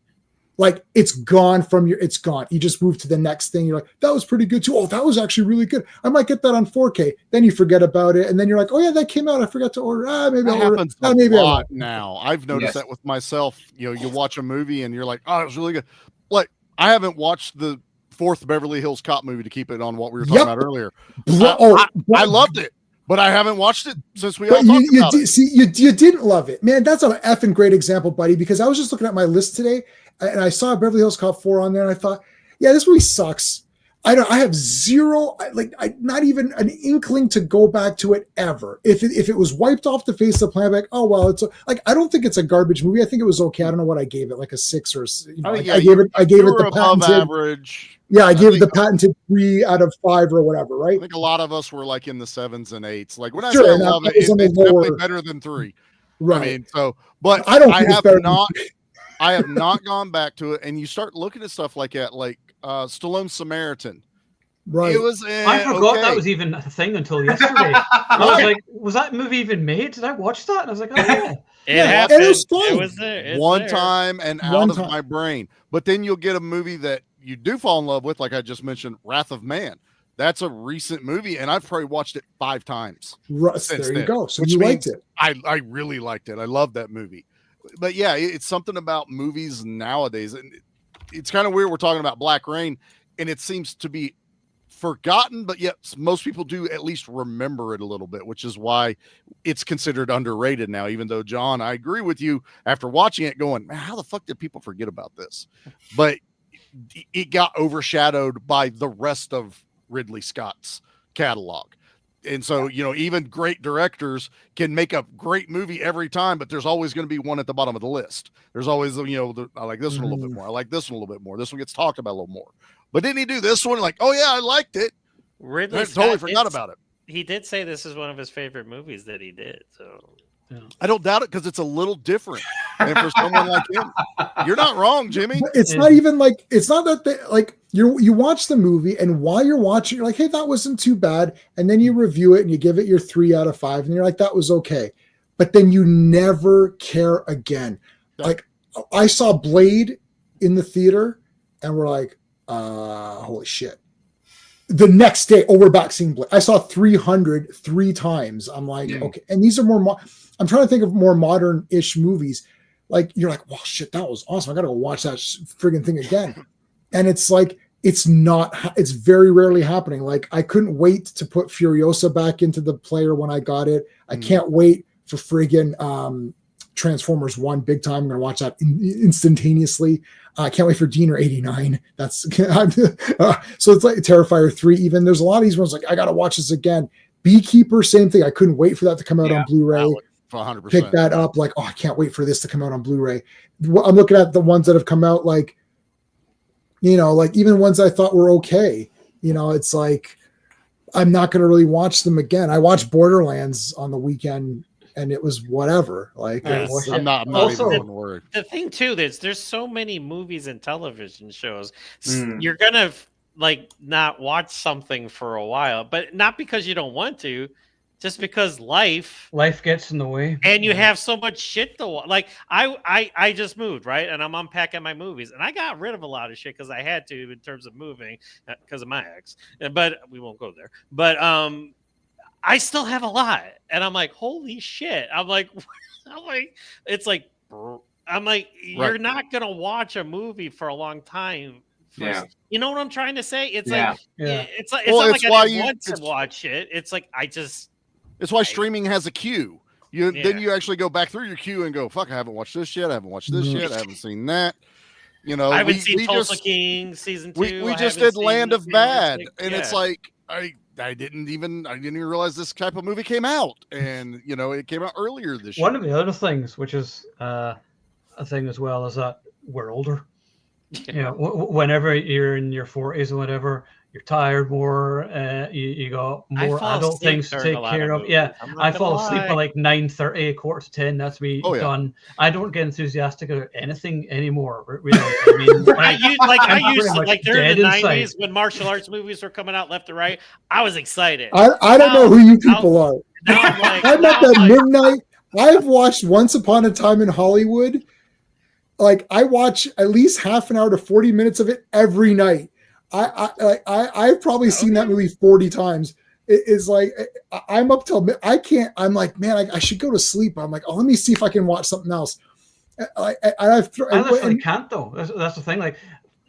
Speaker 4: Like it's gone. You just move to the next thing. You're like, that was pretty good too. Oh, that was actually really good. I might get that on 4K. Then you forget about it. And then you're like, oh yeah, that came out. I forgot to order. Maybe I'll order it.
Speaker 3: Maybe a lot now. I've noticed that with myself. You watch a movie and you're like, oh, it was really good. Like I haven't watched the 4th Beverly Hills Cop movie to keep it on what we were talking about earlier. I loved it. But I haven't watched it since we all talked about it.
Speaker 4: See, you didn't love it. Man, that's an effing great example, buddy, because I was just looking at my list today and I saw Beverly Hills Cop 4 on there and I thought, yeah, this movie sucks. I have zero, not even an inkling to go back to it ever. If it was wiped off the face of the planet, like, oh, well, it's I don't think it's a garbage movie. I think it was okay. I don't know what I gave it, like a 6 or, I gave it the patented
Speaker 3: average.
Speaker 4: Yeah, I gave it the patented 3 out of 5 or whatever, right?
Speaker 3: I think a lot of us were like in the 7s and 8s. Like when I say I love it, it's definitely better than 3.
Speaker 4: Right.
Speaker 3: I mean, but
Speaker 4: I
Speaker 3: have not gone back to it. And you start looking at stuff like that, like Stallone's Samaritan.
Speaker 4: Right.
Speaker 3: It was.
Speaker 1: I forgot that was even a thing until yesterday. I was like, was that movie even made? Did I watch that? And I was like, oh yeah.
Speaker 2: It happened.
Speaker 4: It was fun.
Speaker 2: It was there.
Speaker 3: One time and out of my brain. But then you'll get a movie that you do fall in love with, like I just mentioned, Wrath of Man. That's a recent movie, and I've probably watched it 5 times.
Speaker 4: There you go. So you liked it.
Speaker 3: I really liked it. I love that movie. But yeah, it's something about movies nowadays, and it's kind of weird. We're talking about Black Rain, and it seems to be forgotten, but yet most people do at least remember it a little bit, which is why it's considered underrated now. Even though, John, I agree with you after watching it, going, man, how the fuck did people forget about this? But it got overshadowed by the rest of Ridley Scott's catalog. And so, even great directors can make a great movie every time, but there's always going to be one at the bottom of the list. There's always, I like this one a little bit more. I like this one a little bit more. This one gets talked about a little more. But didn't he do this one? Like, oh yeah, I liked it.
Speaker 2: Ridley Scott
Speaker 3: totally forgot about it.
Speaker 2: He did say this is one of his favorite movies that he did. So
Speaker 3: I don't doubt it because it's a little different. And for someone like him, you're not wrong, Jimmy.
Speaker 4: It's not even like, it's not that you watch the movie and while you're watching, you're like, hey, that wasn't too bad. And then you review it and you give it your 3 out of 5 and you're like, that was okay. But then you never care again. Yeah. Like I saw Blade in the theater and we're like, holy shit. The next day, we're back seeing Blade. I saw 300 3 times. I'm like, okay. And these are more, I'm trying to think of more modern-ish movies. like you're like, well, shit, that was awesome. I got to go watch that friggin' thing again. And it's like, it's very rarely happening. Like I couldn't wait to put Furiosa back into the player when I got it. I can't wait for friggin' Transformers 1 big time. I'm going to watch that instantaneously. I can't wait for Diener 89. That's so it's like Terrifier 3 even. There's a lot of these ones like, I got to watch this again. Beekeeper, same thing. I couldn't wait for that to come out on Blu-ray.
Speaker 3: 100%.
Speaker 4: Pick that up. Like, oh, I can't wait for this to come out on Blu-ray. I'm looking at the ones that have come out, like, you know, like even ones I thought were okay. You know, it's like, I'm not going to really watch them again. I watched Borderlands on the weekend and it was whatever. Like,
Speaker 3: I'm not also, even worried.
Speaker 2: The thing too, there's so many movies and television shows. You're going to like not watch something for a while, but not because you don't want to, just because life
Speaker 1: gets in the way,
Speaker 2: and you have so much shit to watch. Like I just moved, right, and I'm unpacking my movies, and I got rid of a lot of shit because I had to in terms of moving because of my ex. But we won't go there. But I still have a lot, and I'm like, holy shit! I'm like, it's like, I'm like, you're not gonna watch a movie for a long time. You know what I'm trying to say? It's like, it's not like I didn't want to watch it. It's like
Speaker 3: it's why streaming has a queue. Then you actually go back through your queue and go, fuck, I haven't watched this yet. I haven't watched this yet. I haven't seen that. You know,
Speaker 2: I haven't seen Tulsa King season 2.
Speaker 3: We just did Land of Bad, and it's like I didn't even realize this type of movie came out, and you know, it came out earlier this year.
Speaker 1: One of the other things, which is a thing as well, is that we're older. You know, whenever you're in your 40s or whatever, you're tired more. You got more adult things to take care of. Yeah, I fall asleep at like 9:30, 9:45. That's me done. I don't get enthusiastic about anything anymore. Really, I mean,
Speaker 2: I used to like during the 90s when martial arts movies were coming out left to right. I was excited.
Speaker 4: I don't know who you people are. I'm up at midnight. I've watched Once Upon a Time in Hollywood. Like I watch at least half an hour to 40 minutes of it every night. I've probably seen that movie 40 times. It's like I'm up till I can't. I'm like, man, I should go to sleep. I'm like, oh, let me see if I can watch something else. I
Speaker 1: literally can't though. That's the thing. Like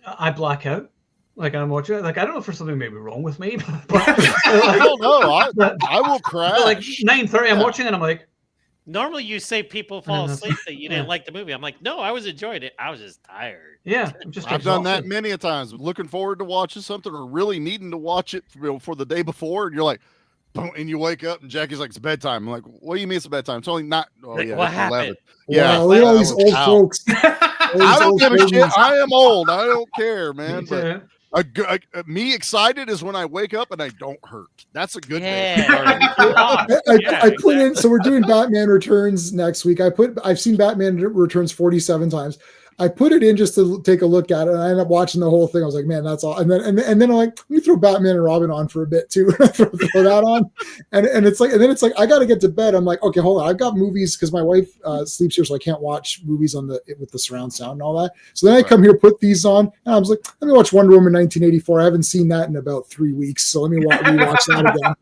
Speaker 1: I black out. Like I'm watching. Like I don't know if there's something maybe wrong with me, but
Speaker 3: I don't know. I will crash.
Speaker 1: Like 9:30, I'm watching and I'm like.
Speaker 2: Normally, you say people fall asleep that you didn't like the movie. I'm like, no, I was enjoying it. I was just tired.
Speaker 1: Yeah,
Speaker 3: I've done that many a times. Looking forward to watching something or really needing to watch it for the day before, and you're like, boom, and you wake up and Jackie's like, it's bedtime. I'm like, what do you mean it's bedtime? It's only not. Oh yeah,
Speaker 2: what happened?
Speaker 3: 11. Yeah,
Speaker 4: look at all these old folks.
Speaker 3: I don't give a shit. I am old. I don't care, man. But me excited is when I wake up and I don't hurt. That's a good day.
Speaker 4: I put in, so we're doing Batman Returns next week. I've seen Batman Returns 47 times. I put it in just to take a look at it, and I ended up watching the whole thing. I was like, man, that's all. And then I'm like, let me throw Batman and Robin on for a bit too. throw that on, and it's like, I got to get to bed. I'm like, okay, hold on, I've got movies because my wife sleeps here, so I can't watch movies with the surround sound and all that. So then I come here, put these on, and I was like, let me watch Wonder Woman 1984. I haven't seen that in about 3 weeks, so let me rewatch that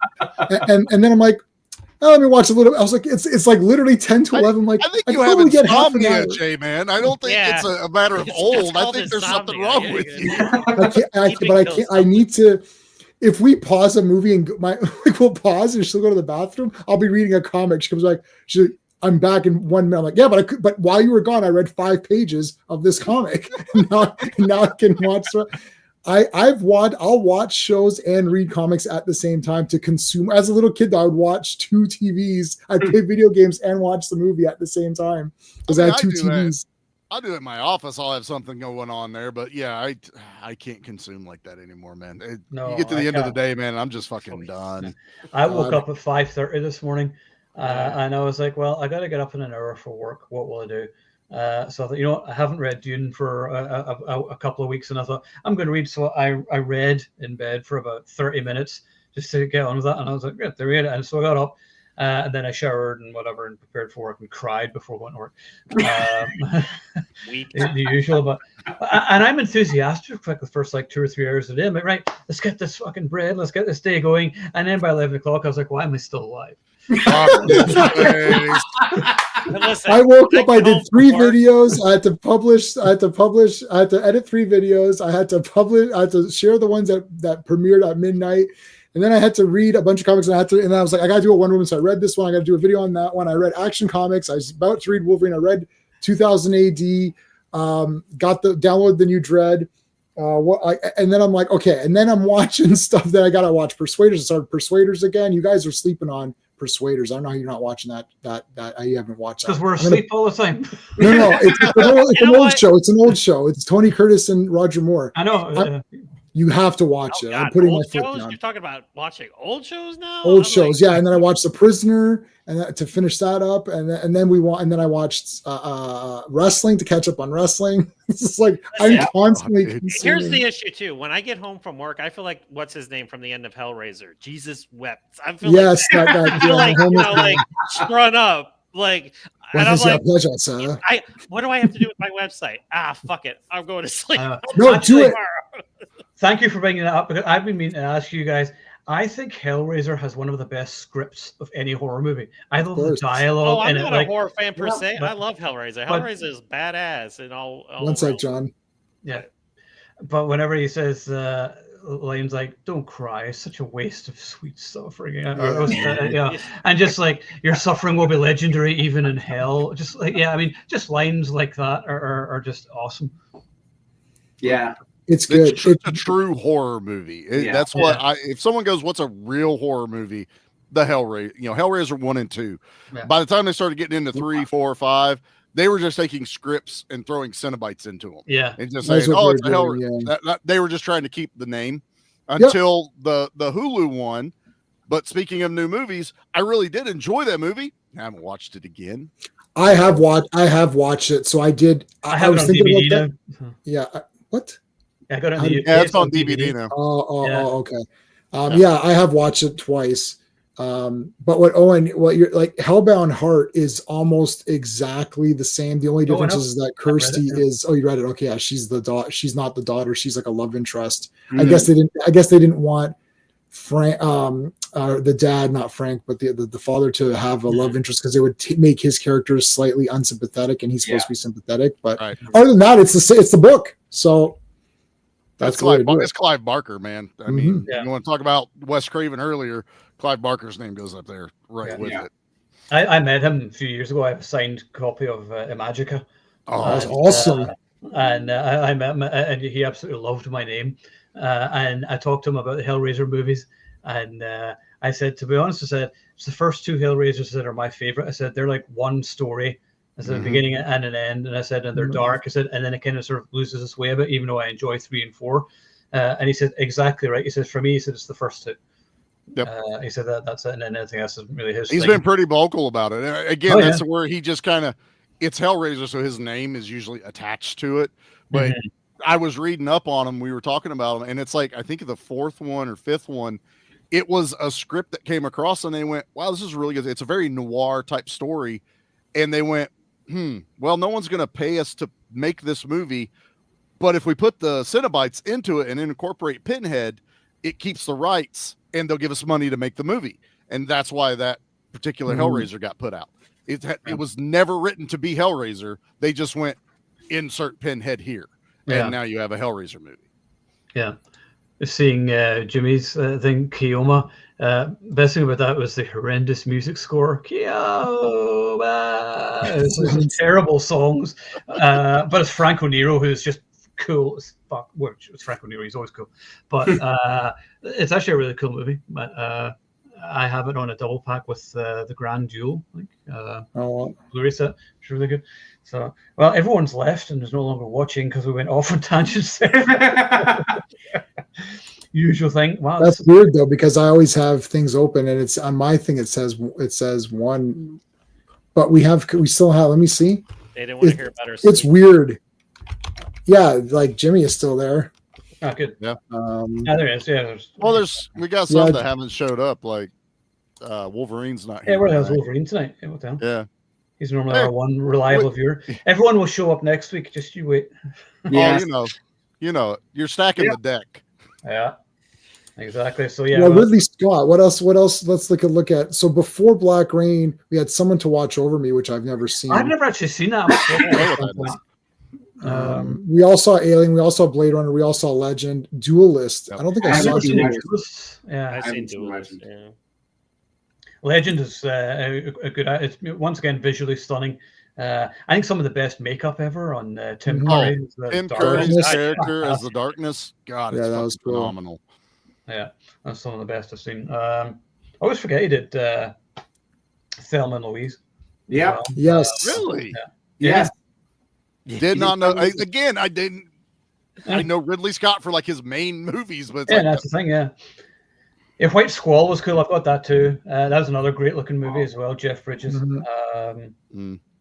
Speaker 4: again. And then I'm like, oh, let me watch a little. I was like, it's like literally 10 to 11. Like,
Speaker 3: I think you have insomnia, Jay, man. I don't think it's a matter of old. I think there's something wrong with you.
Speaker 4: I can't. I need to. If we pause a movie and we'll pause and she'll go to the bathroom, I'll be reading a comic. She comes like, I'm back in 1 minute. I'm like, yeah, but while you were gone, I read 5 pages of this comic. now I can watch. I'll watch shows and read comics at the same time to consume. As a little kid, I would watch 2 TVs. I'd play video games and watch the movie at the same time because I had 2 TVs.
Speaker 3: I'll do it in my office. I'll have something going on there, but yeah, I can't consume like that anymore, man. You get to the end of the day, man, I'm just fucking done.
Speaker 1: I woke up at 5:30 this morning, and I was like, well, I got to get up in an hour for work. What will I do? So I thought, you know what, I haven't read Dune for a couple of weeks, and I thought I'm going to read. So I read in bed for about 30 minutes just to get on with that, and I was like, great, there we go. And so I got up, and then I showered and whatever, and prepared for work, and cried before going to work. The usual, but and I'm enthusiastic for like the first like 2 or 3 hours of the day. I'm like, right, let's get this fucking bread, let's get this day going, and then by 11 o'clock, I was like, why am I still alive?
Speaker 2: Listen,
Speaker 4: I woke up. I
Speaker 2: get
Speaker 4: did
Speaker 2: home
Speaker 4: 3
Speaker 2: from work.
Speaker 4: videos. I had to publish. I had to edit 3 videos. I had to publish. I had to share the ones that premiered at midnight. And then I had to read a bunch of comics, and I was like, I got to do a Wonder Woman. So I read this one. I got to do a video on that one. I read Action Comics. I was about to read Wolverine. I read 2000 AD. Download the new Dread. And then I'm like, okay. And then I'm watching stuff that I got to watch. Persuaders. I started Persuaders again. You guys are sleeping on Persuaders. I don't know how you're not watching that you haven't watched that.
Speaker 1: Because we're asleep all the time.
Speaker 4: No, it's an old show. It's an old show. It's Tony Curtis and Roger Moore.
Speaker 1: I know.
Speaker 4: You have to watch it.
Speaker 2: God,
Speaker 4: I'm putting my
Speaker 2: old
Speaker 4: foot
Speaker 2: shows?
Speaker 4: down.
Speaker 2: You're talking about watching old shows now?
Speaker 4: Old shows, yeah. And then I watched The Prisoner, and to finish that up, and then I watched wrestling to catch up on wrestling. It's just like I'm constantly.
Speaker 2: Here's the issue too. When I get home from work, I feel like what's his name from the end of Hellraiser? Jesus wept. I feel like sprung up. Like, and I'm like,
Speaker 4: pleasure, sir.
Speaker 2: what do I have to do with my website? Fuck it. I'm going to sleep.
Speaker 4: No, do it.
Speaker 1: Thank you for bringing that up, because I've been meaning to ask you guys. I think Hellraiser has one of the best scripts of any horror movie. I love the dialogue.
Speaker 2: I'm not a horror fan per se. I love Hellraiser. Hellraiser is badass in all
Speaker 4: one sec, John.
Speaker 1: Yeah. But whenever he says lines like, don't cry, it's such a waste of sweet suffering. And just like, your suffering will be legendary even in hell. Just like, just lines like that are just awesome.
Speaker 5: Yeah.
Speaker 4: It's good.
Speaker 3: It's a true horror movie. That's what if someone goes, what's a real horror movie? The Hellraiser, Hellraiser 1 and 2. Yeah. By the time they started getting into 3, 4, 5, they were just taking scripts and throwing Cenobites into them.
Speaker 1: Yeah.
Speaker 3: And just saying, it's a Hellraiser. Yeah. They were just trying to keep the name until the Hulu one. But speaking of new movies, I really did enjoy that movie. I haven't watched it again.
Speaker 4: I have watched it. So I did.
Speaker 1: I was thinking about that.
Speaker 4: Yeah. What?
Speaker 1: I got it on
Speaker 3: it's on DVD now.
Speaker 4: Okay. I have watched it twice. But what you're like, Hellbound Heart is almost exactly the same. The only difference is that Kirsty is. Oh, you read it? Okay, yeah, she's the daughter. She's not the daughter. She's like a love interest. Mm-hmm. I guess they didn't want Frank, the dad, not Frank, but the father to have a love interest, because they would make his characters slightly unsympathetic, and he's supposed to be sympathetic. But other than that, it's the book. So.
Speaker 3: It's Clive Barker, man. I mean, you want to talk about Wes Craven earlier, Clive Barker's name goes up there with it.
Speaker 1: I met him a few years ago. I have a signed copy of Imagica.
Speaker 4: Oh, that's awesome.
Speaker 1: And I met him, and he absolutely loved my name. And I talked to him about the Hellraiser movies. And I said, to be honest, it's the first 2 Hellraisers that are my favorite. I said, they're like one story. I said, the beginning and an end, and I said, and they're dark. I said, and then it kind of sort of loses its way a bit, even though I enjoy 3 and 4. And he said, exactly right. He says, for me, he said, it's the first 2. Yep. He said that's it, and then anything else is really his.
Speaker 3: He's been pretty vocal about it. Again, that's where he just kind of, it's Hellraiser, so his name is usually attached to it. But I was reading up on him. We were talking about him, and it's like, I think the 4th one or 5th one, it was a script that came across, and they went, wow, this is really good. It's a very noir type story. And they went, well, no one's going to pay us to make this movie, but if we put the Cenobites into it and incorporate Pinhead, it keeps the rights, and they'll give us money to make the movie. And that's why that particular Hellraiser got put out. It was never written to be Hellraiser. They just went, insert Pinhead here, and now you have a Hellraiser movie. Yeah.
Speaker 1: Seeing Jimmy's thing, Keoma. Best thing about that was the horrendous music score. Keoma! It's terrible songs. But it's Franco Nero, who's just cool as fuck. Well, it's Franco Nero, he's always cool. But it's actually a really cool movie. But I have it on a double pack with the Grand Duel, Blu-ray set. It's really good. So, well, everyone's left and is no longer watching because we went off on tangents. Usual thing. Wow,
Speaker 4: that's weird though, because I always have things open, and it's on my thing. It says 1, but we still have. Let me see.
Speaker 2: They didn't want to hear about her.
Speaker 4: It's weird. Yeah, like Jimmy is still there.
Speaker 1: Oh, good.
Speaker 3: Yeah.
Speaker 1: There is. Yeah.
Speaker 3: We got some that haven't showed up. Like Wolverine's not here.
Speaker 1: Yeah, where the hell's Wolverine tonight? Yeah, what the hell?
Speaker 3: Yeah.
Speaker 1: He's normally our one reliable viewer. Everyone will show up next week. Just you wait.
Speaker 3: Yeah. Oh, you know, you're stacking the deck.
Speaker 1: Yeah. Exactly. So yeah,
Speaker 4: Ridley Scott. What else? Let's look at. So before Black Rain, we had Someone to Watch Over Me, which I've never seen.
Speaker 1: I've never actually seen that.
Speaker 4: We all saw Alien. We all saw Blade Runner. We all saw Legend. Duelist. I don't think I saw
Speaker 1: Duelist. Yeah,
Speaker 2: I've seen Duelist. Yeah.
Speaker 1: Legend is a good. It's once again visually stunning. I think some of the best makeup ever on Tim Curry.
Speaker 3: Tim Curry's character as the Darkness. God,
Speaker 4: that was
Speaker 3: phenomenal.
Speaker 4: Cool.
Speaker 1: Yeah, that's some of the best I've seen. I always forget he did Thelma and Louise.
Speaker 5: Yeah.
Speaker 1: Well.
Speaker 4: Yes.
Speaker 3: Really?
Speaker 5: Yes.
Speaker 3: Did not know. I didn't. I know Ridley Scott for like his main movies, but
Speaker 1: that's the thing. Yeah. If White Squall was cool, I've got that too. That was another great looking movie as well. Jeff Bridges.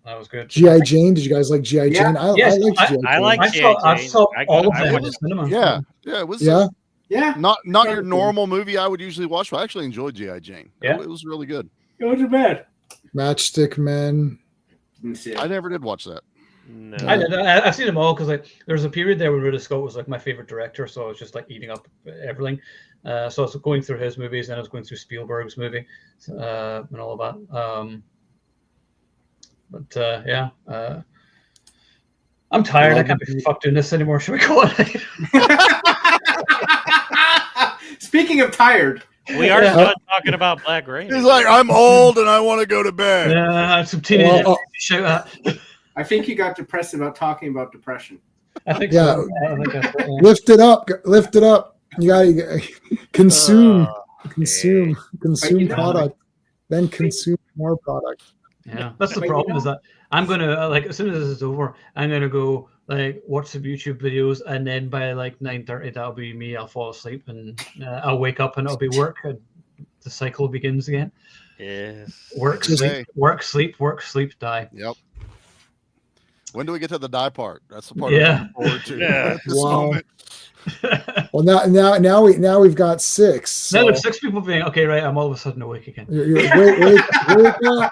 Speaker 1: That was good.
Speaker 4: G.I. Jane. Did you guys like G.I. Jane? I like G.I. Jane.
Speaker 2: I like G.I. Jane.
Speaker 1: I saw all of them in the cinema.
Speaker 3: Yeah. It was.
Speaker 5: Yeah.
Speaker 3: Not your normal movie I would usually watch, but I actually enjoyed G.I. Jane. Yeah. It was really good.
Speaker 5: Go to bed.
Speaker 4: Matchstick Men.
Speaker 3: I never did watch that.
Speaker 2: No.
Speaker 1: I did. I've seen them all because there was a period there when Ridley Scott was like my favorite director, so I was just like eating up everything. So I was going through his movies, and I was going through Spielberg's movie and all of that. I'm tired. I can't be fucked doing this anymore. Should we call it?
Speaker 5: Speaking of tired,
Speaker 2: we are done talking about Black Rain.
Speaker 3: He's like, I'm old and I want to go to bed.
Speaker 1: Yeah, some teenagers shout out.
Speaker 5: I think you got depressed about talking about depression.
Speaker 1: I think so. I think that's it,
Speaker 4: Lift it up. You gotta consume product, then consume more product.
Speaker 1: Yeah, that's the problem. Is that I'm gonna as soon as this is over, I'm gonna go watch some YouTube videos, and then by 9:30, that'll be me. I'll fall asleep, and I'll wake up, and it'll be work, and the cycle begins again.
Speaker 2: Yes.
Speaker 1: Work, sleep, die.
Speaker 3: Yep. When do we get to the die part? That's the part I'm looking forward to.
Speaker 2: Yeah.
Speaker 4: Wow. Well, now we've got 6. So.
Speaker 1: Now there's 6 people being okay. Right, I'm all of a sudden awake again.
Speaker 4: Wake up.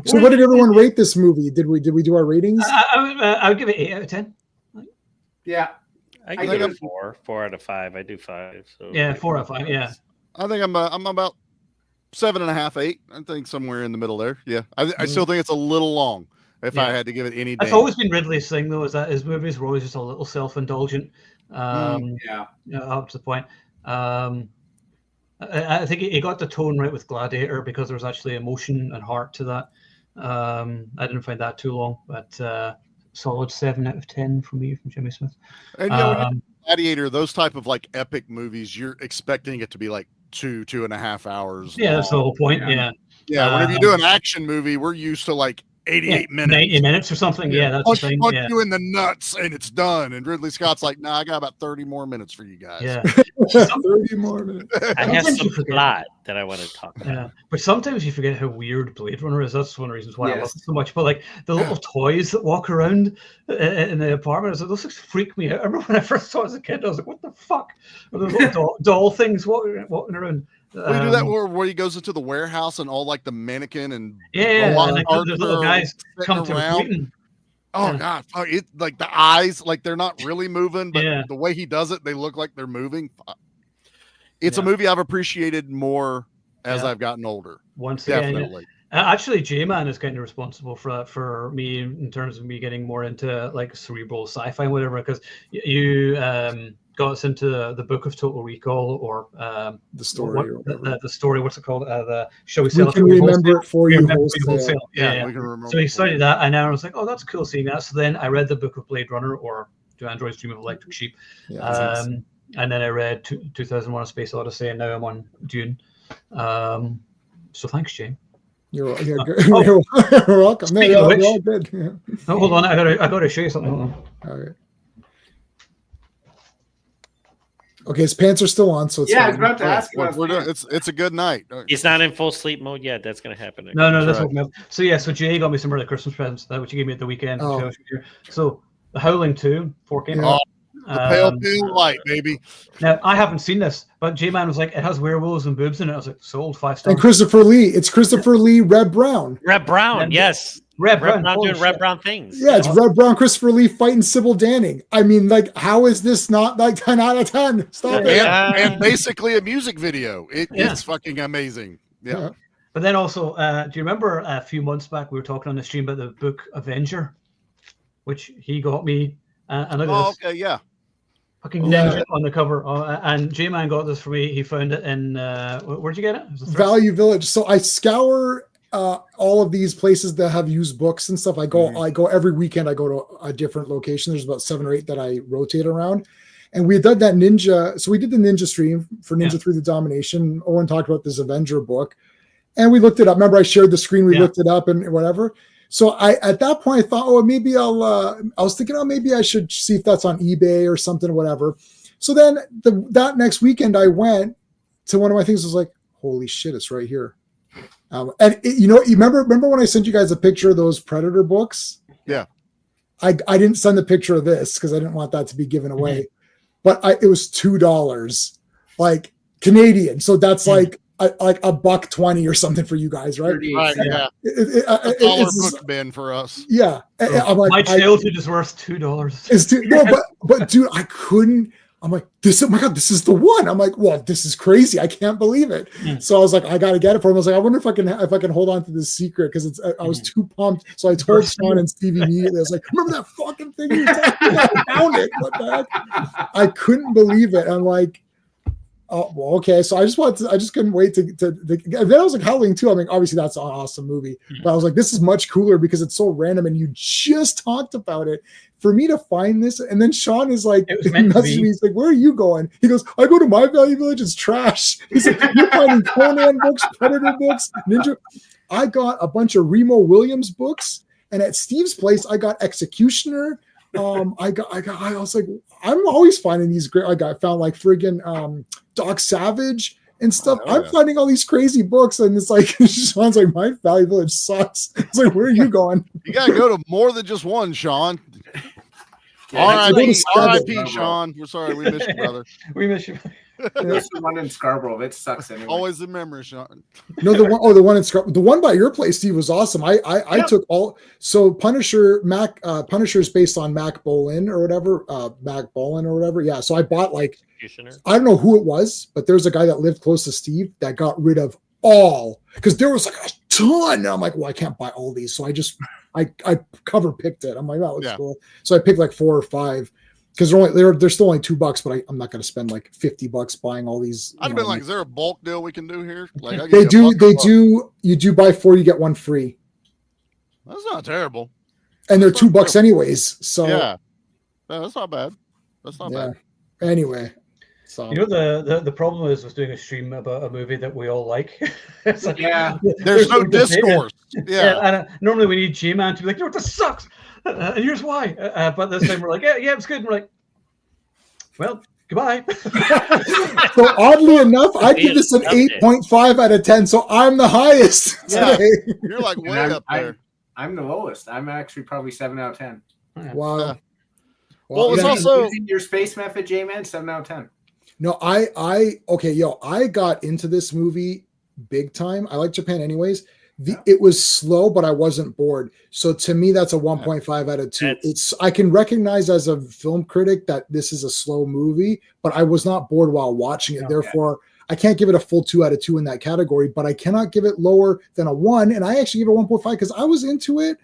Speaker 4: So, what did everyone rate this movie? Did we do our ratings?
Speaker 1: I would give it 8 out of 10.
Speaker 5: Yeah,
Speaker 2: I give it 4 out of 5. I do 5. So
Speaker 1: yeah, 4 out of 5. Yeah,
Speaker 3: I think I'm about 7.5, 8. I think somewhere in the middle there. Yeah, I still think it's a little long. If I had to give it any day.
Speaker 1: That's always been Ridley's thing, though, is that his movies were always just a little self-indulgent. Up to the point. I think he got the tone right with Gladiator because there was actually emotion and heart to that. I didn't find that too long, but solid 7 out of 10 from me, from Jimmy Smith.
Speaker 3: And Gladiator, those type of epic movies, you're expecting it to be 2.5 hours.
Speaker 1: Yeah, that's the whole point. Yeah.
Speaker 3: Whenever you do an action movie, we're used to 88 minutes.
Speaker 1: 90 minutes or something. Yeah, that's the thing.
Speaker 3: Punch you in the nuts and it's done. And Ridley Scott's like, nah, I got about 30 more minutes for you guys.
Speaker 1: Yeah.
Speaker 4: 30 more minutes.
Speaker 2: I have some plot that I want to talk about.
Speaker 1: Yeah. But sometimes you forget how weird Blade Runner is. That's one of the reasons why I love it so much. But the little toys that walk around in the apartment, those things freak me out. I remember when I first saw it as a kid, I was like, what the fuck? Or those little doll things walking around.
Speaker 3: Well, you do that where he goes into the warehouse and all the mannequin and
Speaker 1: the little guys come around.
Speaker 3: God, it the eyes they're not really moving, but the way he does it, they look like they're moving. It's a movie I've appreciated more as I've gotten older.
Speaker 1: Once
Speaker 3: definitely.
Speaker 1: Again, actually, J-Man is kind of responsible for that for me in terms of me getting more into cerebral sci-fi, whatever. Because you got us into the Book of Total Recall or
Speaker 4: the story,
Speaker 1: the story. What's it called? The Shall We
Speaker 4: We
Speaker 1: Sell?
Speaker 4: Can Remember It For You.
Speaker 1: Wholesale. Yeah.
Speaker 3: We can remember.
Speaker 1: So he studied that, and I was like, "Oh, that's cool seeing that." So then I read the Book of Blade Runner, or Do Androids Dream of Electric Sheep? And then I read 2001: A Space Odyssey, and now I'm on Dune. So thanks, Jane.
Speaker 4: You're welcome. No, you're all good. Yeah.
Speaker 1: Oh, hold on, I gotta show you something. Hold on.
Speaker 4: All right. Okay, his pants are still on, so it's
Speaker 5: I was about to ask.
Speaker 3: It's a good night.
Speaker 2: He's not in full sleep mode yet. That's going to happen.
Speaker 1: No, that's right. So Jay got me some early Christmas presents, which you gave me at the weekend. So The Howling 2, 4K.
Speaker 3: pale light, baby.
Speaker 1: Now I haven't seen this, but J-Man was like, it has werewolves and boobs in it. I was like, sold, 5 stars.
Speaker 4: And Christopher Lee. It's Christopher Lee, Red Brown.
Speaker 2: Red Brown, yes.
Speaker 1: Red
Speaker 2: Brown
Speaker 1: Brown
Speaker 2: doing Red Brown things.
Speaker 4: Yeah, it's Red Brown, Christopher Lee fighting Sybil Danning. I mean, like, how is this not like 10 out of 10? Stop it.
Speaker 3: And basically a music video. It's fucking amazing. Yeah.
Speaker 1: But then also, do you remember a few months back we were talking on the stream about the book Avenger, which he got me? And look at this.
Speaker 3: Okay, yeah.
Speaker 1: Fucking ninja on the cover. And J-Man got this for me. He found it in, where'd you get it?
Speaker 4: Value Village. So I scour all of these places that have used books and stuff. I go every weekend. I go to a different location. There's about 7 or 8 that I rotate around. And we did that Ninja. So we did the Ninja stream for Ninja Through the Domination. Owen talked about this Avenger book. And we looked it up. Remember, I shared the screen. We looked it up and whatever. So at that point, I thought, maybe I was thinking, maybe I should see if that's on eBay or something, whatever. So then that next weekend, I went to one of my things. I was like, holy shit, it's right here. You remember when I sent you guys a picture of those Predator books?
Speaker 3: Yeah.
Speaker 4: I didn't send the picture of this because I didn't want that to be given away. But it was $2, like Canadian. So that's like $1.20 or something for you guys, right?
Speaker 3: Right, yeah. It's book bin for us.
Speaker 4: Yeah. I'm like,
Speaker 1: my childhood is worth $2.
Speaker 4: No, but dude, I couldn't. I'm like, oh my God, this is the one. I'm like, well, this is crazy. I can't believe it. So I was like, I got to get it for him. I was like, I wonder if I can hold on to this secret because I was too pumped. So I told Sean and Steve immediately. I was like, remember that fucking thing you were talking about? I found it. What the heck? I couldn't believe it. I'm like, oh, well, okay. So I just couldn't wait to and then I was like Howling too. I mean, obviously that's an awesome movie, but I was like, this is much cooler because it's so random and you just talked about it. For me to find this, and then Sean is like, he's like, where are you going? He goes, I go to my Value Village, it's trash. He's like, you're finding Conan books, Predator books, Ninja. I got a bunch of Remo Williams books, and at Steve's place, I got Executioner. I was like, I'm always finding these great. I found like friggin' Doc Savage and stuff. I'm finding all these crazy books, and it's like Sean's like, my Value Village sucks. It's like, where are you going?
Speaker 3: You gotta go to more than just one, Sean. R.I.P. Sean. We're sorry, we missed you, brother.
Speaker 1: We miss you.
Speaker 5: There's the one in Scarborough. It sucks anyway.
Speaker 3: Always in memory, Sean.
Speaker 4: No, the one in Scarborough. The one by your place, Steve, was awesome. I took all. So Punisher is based on Mac Bolan or whatever. Mac Bolan or whatever. Yeah. So I bought I don't know who it was, but there's a guy that lived close to Steve that got rid of all because there was like a ton. And I'm like, well, I can't buy all these, so I cover picked it. I'm like, that looks cool. So I picked like 4 or 5 because they're still only $2, but I'm not going to spend like $50 buying all these.
Speaker 3: I've been like, is there a bulk deal we can do here? Like
Speaker 4: they do. You do buy 4, you get 1 free.
Speaker 3: That's not terrible.
Speaker 4: And they're $2 anyways. So
Speaker 3: yeah, that's not bad. That's not bad.
Speaker 4: Anyway. So
Speaker 1: you know the problem is with doing a stream about a movie that we all like. It's like,
Speaker 3: there's no discourse.
Speaker 1: And normally we need G-Man to be like, you know what, this sucks, and here's why. But this time we're like, yeah, it's good. And we're like, well, goodbye.
Speaker 4: So oddly enough, I give this an 8.5 out of 10. So I'm the highest today.
Speaker 3: You're like way up there.
Speaker 5: I'm the lowest. I'm actually probably 7 out of 10.
Speaker 4: Wow.
Speaker 3: Yeah. Well, it's also
Speaker 5: using your space method, J-Man. 7 out of 10.
Speaker 4: No, I got into this movie big time. I like Japan anyways. It was slow, but I wasn't bored. So to me, that's a 1.5 out of 2. I can recognize as a film critic that this is a slow movie, but I was not bored while watching it. Okay. Therefore, I can't give it a full 2 out of 2 in that category, but I cannot give it lower than a 1. And I actually give it 1.5 because I was into it.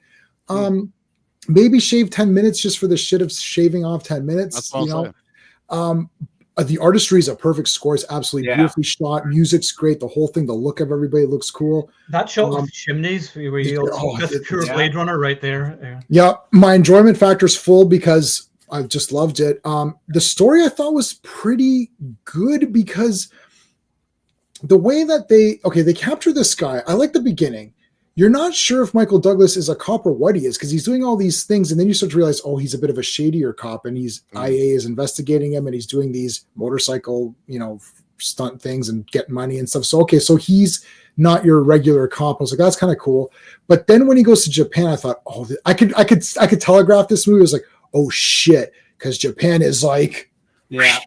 Speaker 4: Maybe shave 10 minutes just for the shit of shaving off 10 minutes. That's the artistry is a perfect score. It's absolutely beautifully shot. Music's great. The whole thing, the look of everybody looks cool.
Speaker 1: That shot with the chimneys, that's pure Blade Runner right there.
Speaker 4: Yeah, my enjoyment factor is full because I just loved it. The story I thought was pretty good because the way that they capture this guy. I like the beginning. You're not sure if Michael Douglas is a cop or what he is because he's doing all these things. And then you start to realize, he's a bit of a shadier cop and IA is investigating him and he's doing these motorcycle, stunt things and getting money and stuff. So, so he's not your regular cop. I was like, that's kind of cool. But then when he goes to Japan, I thought, I could telegraph this movie. I was like, oh shit, because Japan is like,
Speaker 5: Yeah.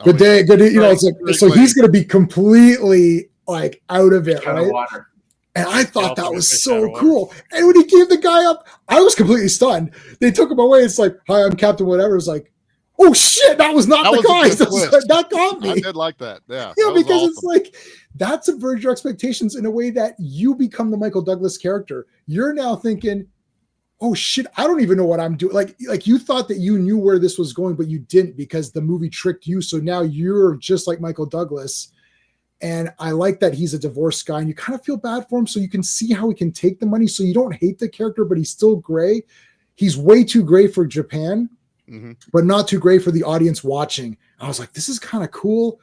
Speaker 4: good day, good day. You know, it's like,
Speaker 3: Really
Speaker 4: so
Speaker 3: quick.
Speaker 4: he's going to be completely like out of it,
Speaker 5: Kind of
Speaker 4: right?
Speaker 5: water.
Speaker 4: And I thought that
Speaker 2: ultimate
Speaker 4: was
Speaker 2: fish out
Speaker 4: so
Speaker 2: of water.
Speaker 4: cool. And when he gave the guy up, I was completely stunned. They took him away. It's like, hi, I'm Captain whatever. It's like, oh shit, that was not
Speaker 3: That
Speaker 4: the
Speaker 3: was a
Speaker 4: guy.
Speaker 3: good twist.
Speaker 4: That got
Speaker 3: I
Speaker 4: me.
Speaker 3: did like that. Yeah.
Speaker 4: Yeah,
Speaker 3: that was
Speaker 4: because it's
Speaker 3: awesome.
Speaker 4: like that subverts your expectations in a way that you become the Michael Douglas character. You're now thinking, oh shit, I don't even know what I'm doing. Like you thought that you knew where this was going, but you didn't because the movie tricked you. So now you're just like Michael Douglas. And I like that he's a divorced guy and you kind of feel bad for him. So you can see how he can take the money. So you don't hate the character, but he's still gray. He's way too gray for Japan, but not too gray for the audience watching. I was like, this is kind of cool.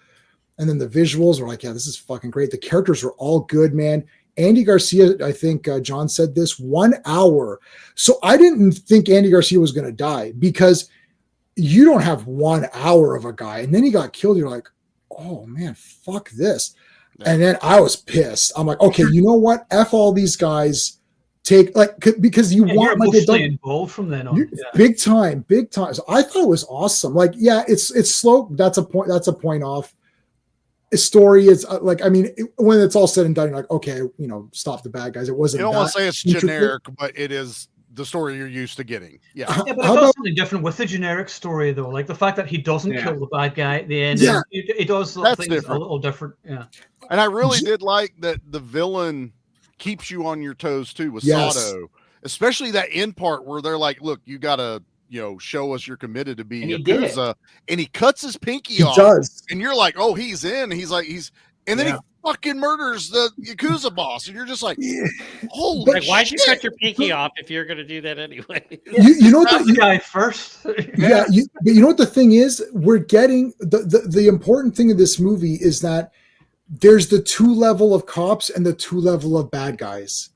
Speaker 4: And then the visuals were like, yeah, this is fucking great. The characters were all good, man. Andy Garcia, I think John said this, 1 hour. So I didn't think Andy Garcia was going to die because you don't have 1 hour of a guy. And then he got killed. You're like, oh man, fuck this. Yeah. And then I was pissed. I'm like, okay, you know what? F all these guys. Take like because you want Michael Douglas
Speaker 1: involved from then on.
Speaker 4: Big time. So I thought it was awesome. Like, yeah, it's slow. That's a point off. The story is like, I mean, when it's all said and done, you're like, okay, you know, stop the bad guys. It wasn't.
Speaker 3: You don't want to say it's generic, but it is the story you're used to getting. Yeah,
Speaker 1: but it does something different with the generic story, though. Like the fact that he doesn't kill the bad guy at the end.
Speaker 4: Yeah,
Speaker 1: it does
Speaker 3: That's
Speaker 1: things
Speaker 3: different.
Speaker 1: a little different. Yeah,
Speaker 3: and I really did like that the villain keeps you on your toes too with Sato, especially that end part where they're like, "Look, you gotta, you know, show us you're committed to be Yakuza," and he cuts his pinky off.
Speaker 4: Does.
Speaker 3: And you're like, "Oh, he's in." He's like, and then he fucking murders the Yakuza boss, and you're just like, holy
Speaker 2: like, why'd you
Speaker 3: shit.
Speaker 2: cut your pinky off if you're going to do that anyway?
Speaker 4: You know what
Speaker 1: the guy first.
Speaker 4: But you know what the thing is? We're getting the important thing of this movie is that there's the 2 level of cops and the 2 level of bad guys.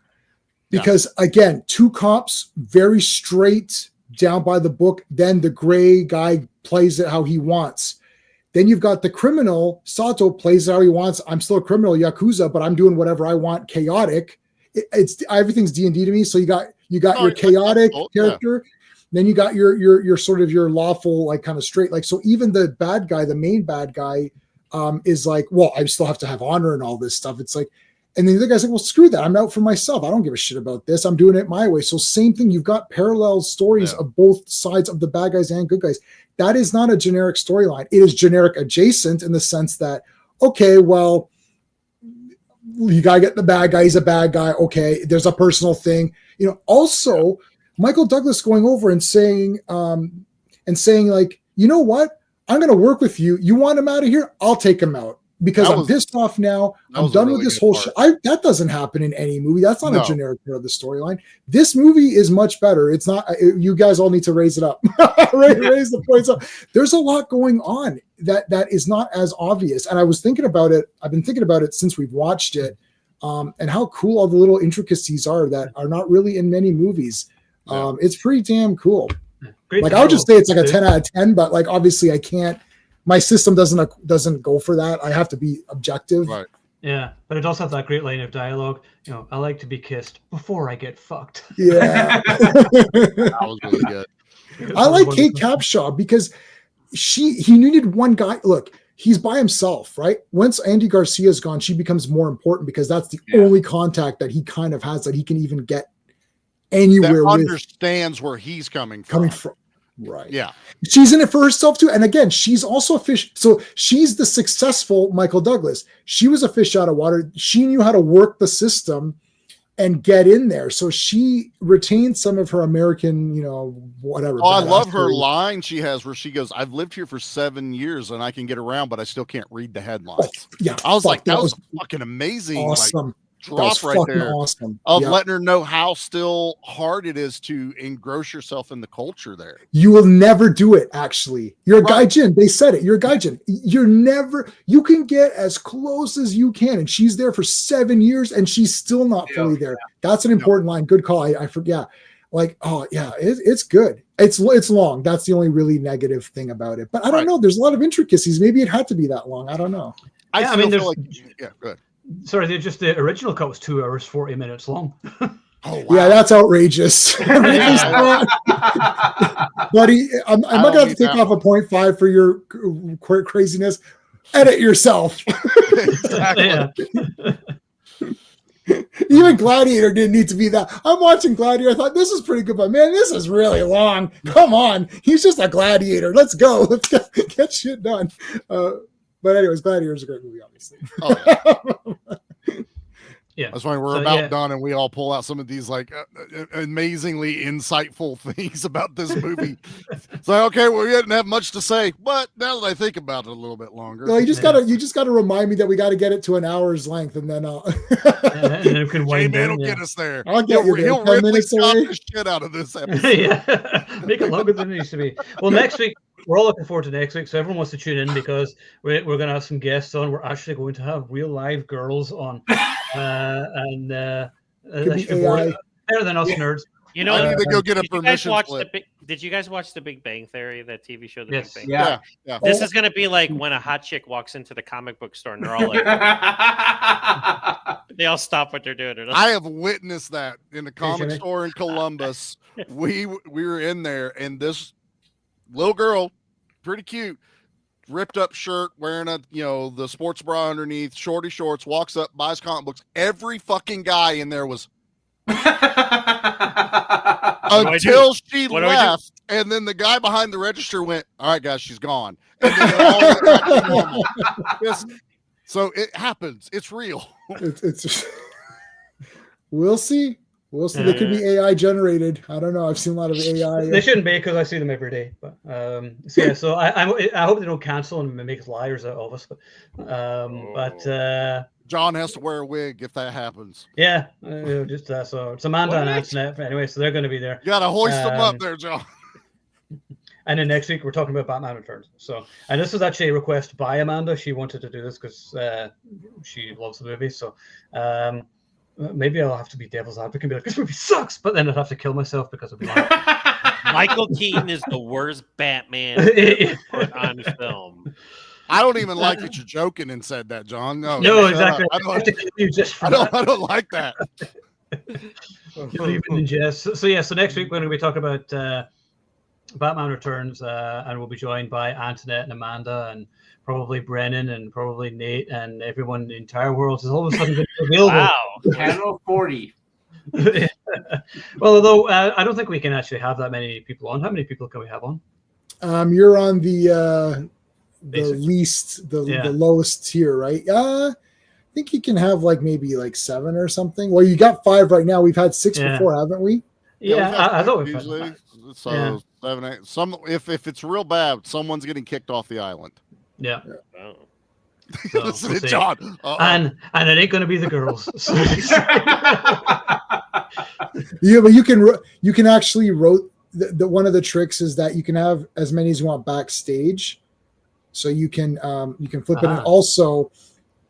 Speaker 4: Because again, 2 cops, very straight down by the book. Then the gray guy plays it how he wants. Then you've got the criminal. Sato plays it how he wants. I'm still a criminal, Yakuza, but I'm doing whatever I want. Chaotic. It's everything's D&D to me. So you got your chaotic character. Then you got your sort of your lawful, like kind of straight. Like, so even the bad guy, the main bad guy, is like, well, I still have to have honor and all this stuff. It's like, and then the other guy's like, well, screw that. I'm out for myself. I don't give a shit about this. I'm doing it my way. So same thing. You've got parallel stories of both sides of the bad guys and good guys. That is not a generic storyline. It is generic adjacent in the sense that, okay, well, you gotta get the bad guy. He's a bad guy. Okay, there's a personal thing. You know, also Michael Douglas going over and saying like, you know what? I'm going to work with you. You want him out of here? I'll take him out because I'm pissed off now. I'm done with this whole shit. That doesn't happen in any movie. That's not a generic part of the storyline. This movie is much better. It's not. You guys all need to raise it up. raise the points up. There's a lot going on that is not as obvious. And I was thinking about it. I've been thinking about it since we've watched it, and how cool all the little intricacies are that are not really in many movies. It's pretty damn cool.
Speaker 1: Great
Speaker 4: like I would just say it's like a 10 out of 10, but like obviously I can't. My system doesn't go for that. I have to be objective.
Speaker 3: Right.
Speaker 1: Yeah, but it does have that great line of dialogue. You know, I like to be kissed before I get fucked.
Speaker 4: Yeah,
Speaker 3: that was really good.
Speaker 4: I like Kate Capshaw because he needed one guy. Look, he's by himself, right? Once Andy Garcia's gone, she becomes more important because that's the only contact that he kind of has that he can even get anywhere
Speaker 3: that understands where he's coming from.
Speaker 4: Right.
Speaker 3: Yeah.
Speaker 4: She's in it for herself too. And again, she's also a fish. So she's the successful Michael Douglas. She was a fish out of water. She knew how to work the system and get in there. So she retained some of her American, you know, whatever.
Speaker 3: Oh, I love her line she has where she goes, I've lived here for 7 years and I can get around, but I still can't read the headlines.
Speaker 4: Yeah.
Speaker 3: I was like, that was fucking amazing.
Speaker 4: Awesome.
Speaker 3: Like, drop right there
Speaker 4: awesome.
Speaker 3: Of letting her know how still hard it is to engross yourself in the culture there.
Speaker 4: You will never do it. Actually, you're a gaijin. They said it. You're a gaijin. You can get as close as you can. And she's there for 7 years and she's still not fully there. That's an important line. Good call. I forget. Like, oh yeah, it's good. It's long. That's the only really negative thing about it. But I don't know. There's a lot of intricacies. Maybe it had to be that long. I don't know.
Speaker 1: I mean, feel
Speaker 3: like, yeah, good.
Speaker 1: Sorry, the original cut was 2 hours, 40 minutes long.
Speaker 3: Oh, wow.
Speaker 4: Yeah, that's outrageous. Buddy, I'm not gonna have to take off a 0.5 for your craziness. Edit yourself.
Speaker 3: Exactly.
Speaker 4: Even Gladiator didn't need to be that. I'm watching Gladiator. I thought this is pretty good, but man, this is really long. Come on, he's just a gladiator. Let's go. Let's get shit done. But anyways, Gladiator is a great movie, obviously.
Speaker 3: Oh, yeah.
Speaker 1: Yeah,
Speaker 3: that's why we're done, and we all pull out some of these like amazingly insightful things about this movie. It's like, okay, well, we didn't have much to say, but now that I think about it a little bit longer,
Speaker 4: well, you just gotta remind me that we got to get it to an hour's length, and then I'll.
Speaker 1: and then we can wind down.
Speaker 3: J-Man will get us there.
Speaker 4: I'll get you there.
Speaker 3: He'll
Speaker 4: 10
Speaker 3: Ridley
Speaker 4: minutes
Speaker 3: Scott
Speaker 4: away.
Speaker 3: the shit out of this episode.
Speaker 1: Yeah, make it longer than it needs to be. Well, next week we're all looking forward to next week, so everyone wants to tune in because we're going to have some guests on. We're actually going to have real live girls on, and that should be better than us nerds.
Speaker 2: You know,
Speaker 3: I need to go get a permission slip.
Speaker 2: Did you guys watch The Big Bang Theory, that TV show?
Speaker 1: Yes.
Speaker 2: Big Bang?
Speaker 5: Yeah.
Speaker 2: This is going to be like when a hot chick walks into the comic book store and they're all like, they all stop what they're doing.
Speaker 3: I have witnessed that in the comic store in Columbus. We were in there, and this little girl, pretty cute, ripped up shirt, wearing the sports bra underneath, shorty shorts, walks up, buys comic books. Every fucking guy in there was until she left, and then the guy behind the register went, "All right, guys, she's gone." And then they all went back to normal. So it happens. It's real.
Speaker 4: It's we'll see. We'll see. They could be AI generated. I don't know. I've seen a lot of AI.
Speaker 1: They shouldn't be because I see them every day. But so I hope they don't cancel and make liars out of us. But
Speaker 3: John has to wear a wig if that happens.
Speaker 1: Yeah, just so it's Amanda and Antoinette anyway, so they're going to be there.
Speaker 3: You got to hoist them up there, John.
Speaker 1: And then next week we're talking about Batman Returns. So, and this was actually a request by Amanda. She wanted to do this because she loves the movie. So, maybe I'll have to be devil's advocate and be like, this movie sucks, but then I'd have to kill myself because of
Speaker 2: Michael Keaton is the worst Batman put on film.
Speaker 3: I don't even like that you're joking and said that, John. No,
Speaker 1: exactly. I
Speaker 3: don't like that.
Speaker 1: So next week we're going to be talking about Batman Returns, and we'll be joined by Antoinette and Amanda and probably Brennan and probably Nate and everyone in the entire world is all of a sudden going to be available.
Speaker 2: Wow.
Speaker 5: Channel 40.
Speaker 1: Well, although I don't think we can actually have that many people on. How many people can we have on?
Speaker 4: You're on the least, the lowest tier, right? I think you can have maybe 7 or something. Well, you got 5 right now. We've had 6 before, haven't we?
Speaker 1: Yeah, I thought we've
Speaker 3: usually.
Speaker 1: Had 5.
Speaker 3: So 7, 8. If it's real bad, someone's getting kicked off the island.
Speaker 1: Yeah.
Speaker 2: Oh.
Speaker 1: So,
Speaker 3: listen to John.
Speaker 1: And it ain't going to be the girls. So
Speaker 4: yeah, but you can actually the one of the tricks is that you can have as many as you want backstage, so you can flip it. And also,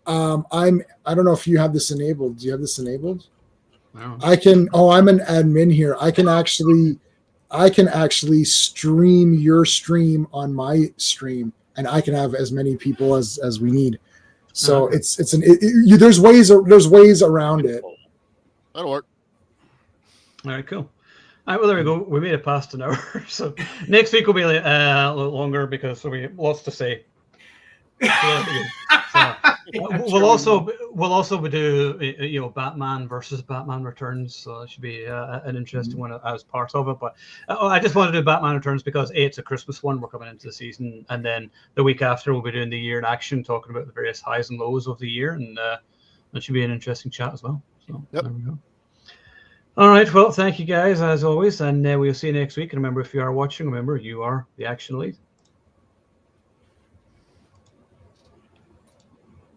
Speaker 4: I don't know if you have this enabled. Do you have this enabled?
Speaker 1: No.
Speaker 4: I'm an admin here. I can actually stream your stream on my stream, and I can have as many people as we need. So there's ways around it.
Speaker 3: That'll work.
Speaker 1: All right, cool. All right, well, there we go. We made it past an hour. So next week will be a little longer because we have lots to say. We'll also do Batman versus Batman Returns, so it should be an interesting one as part of it. But I just wanted to do Batman Returns because it's a Christmas one. We're coming into the season, and then the week after we'll be doing the year in action, talking about the various highs and lows of the year, and that should be an interesting chat as well. So There we go. All right, well, thank you guys as always, and we'll see you next week. And remember, if you are watching, remember you are the action lead.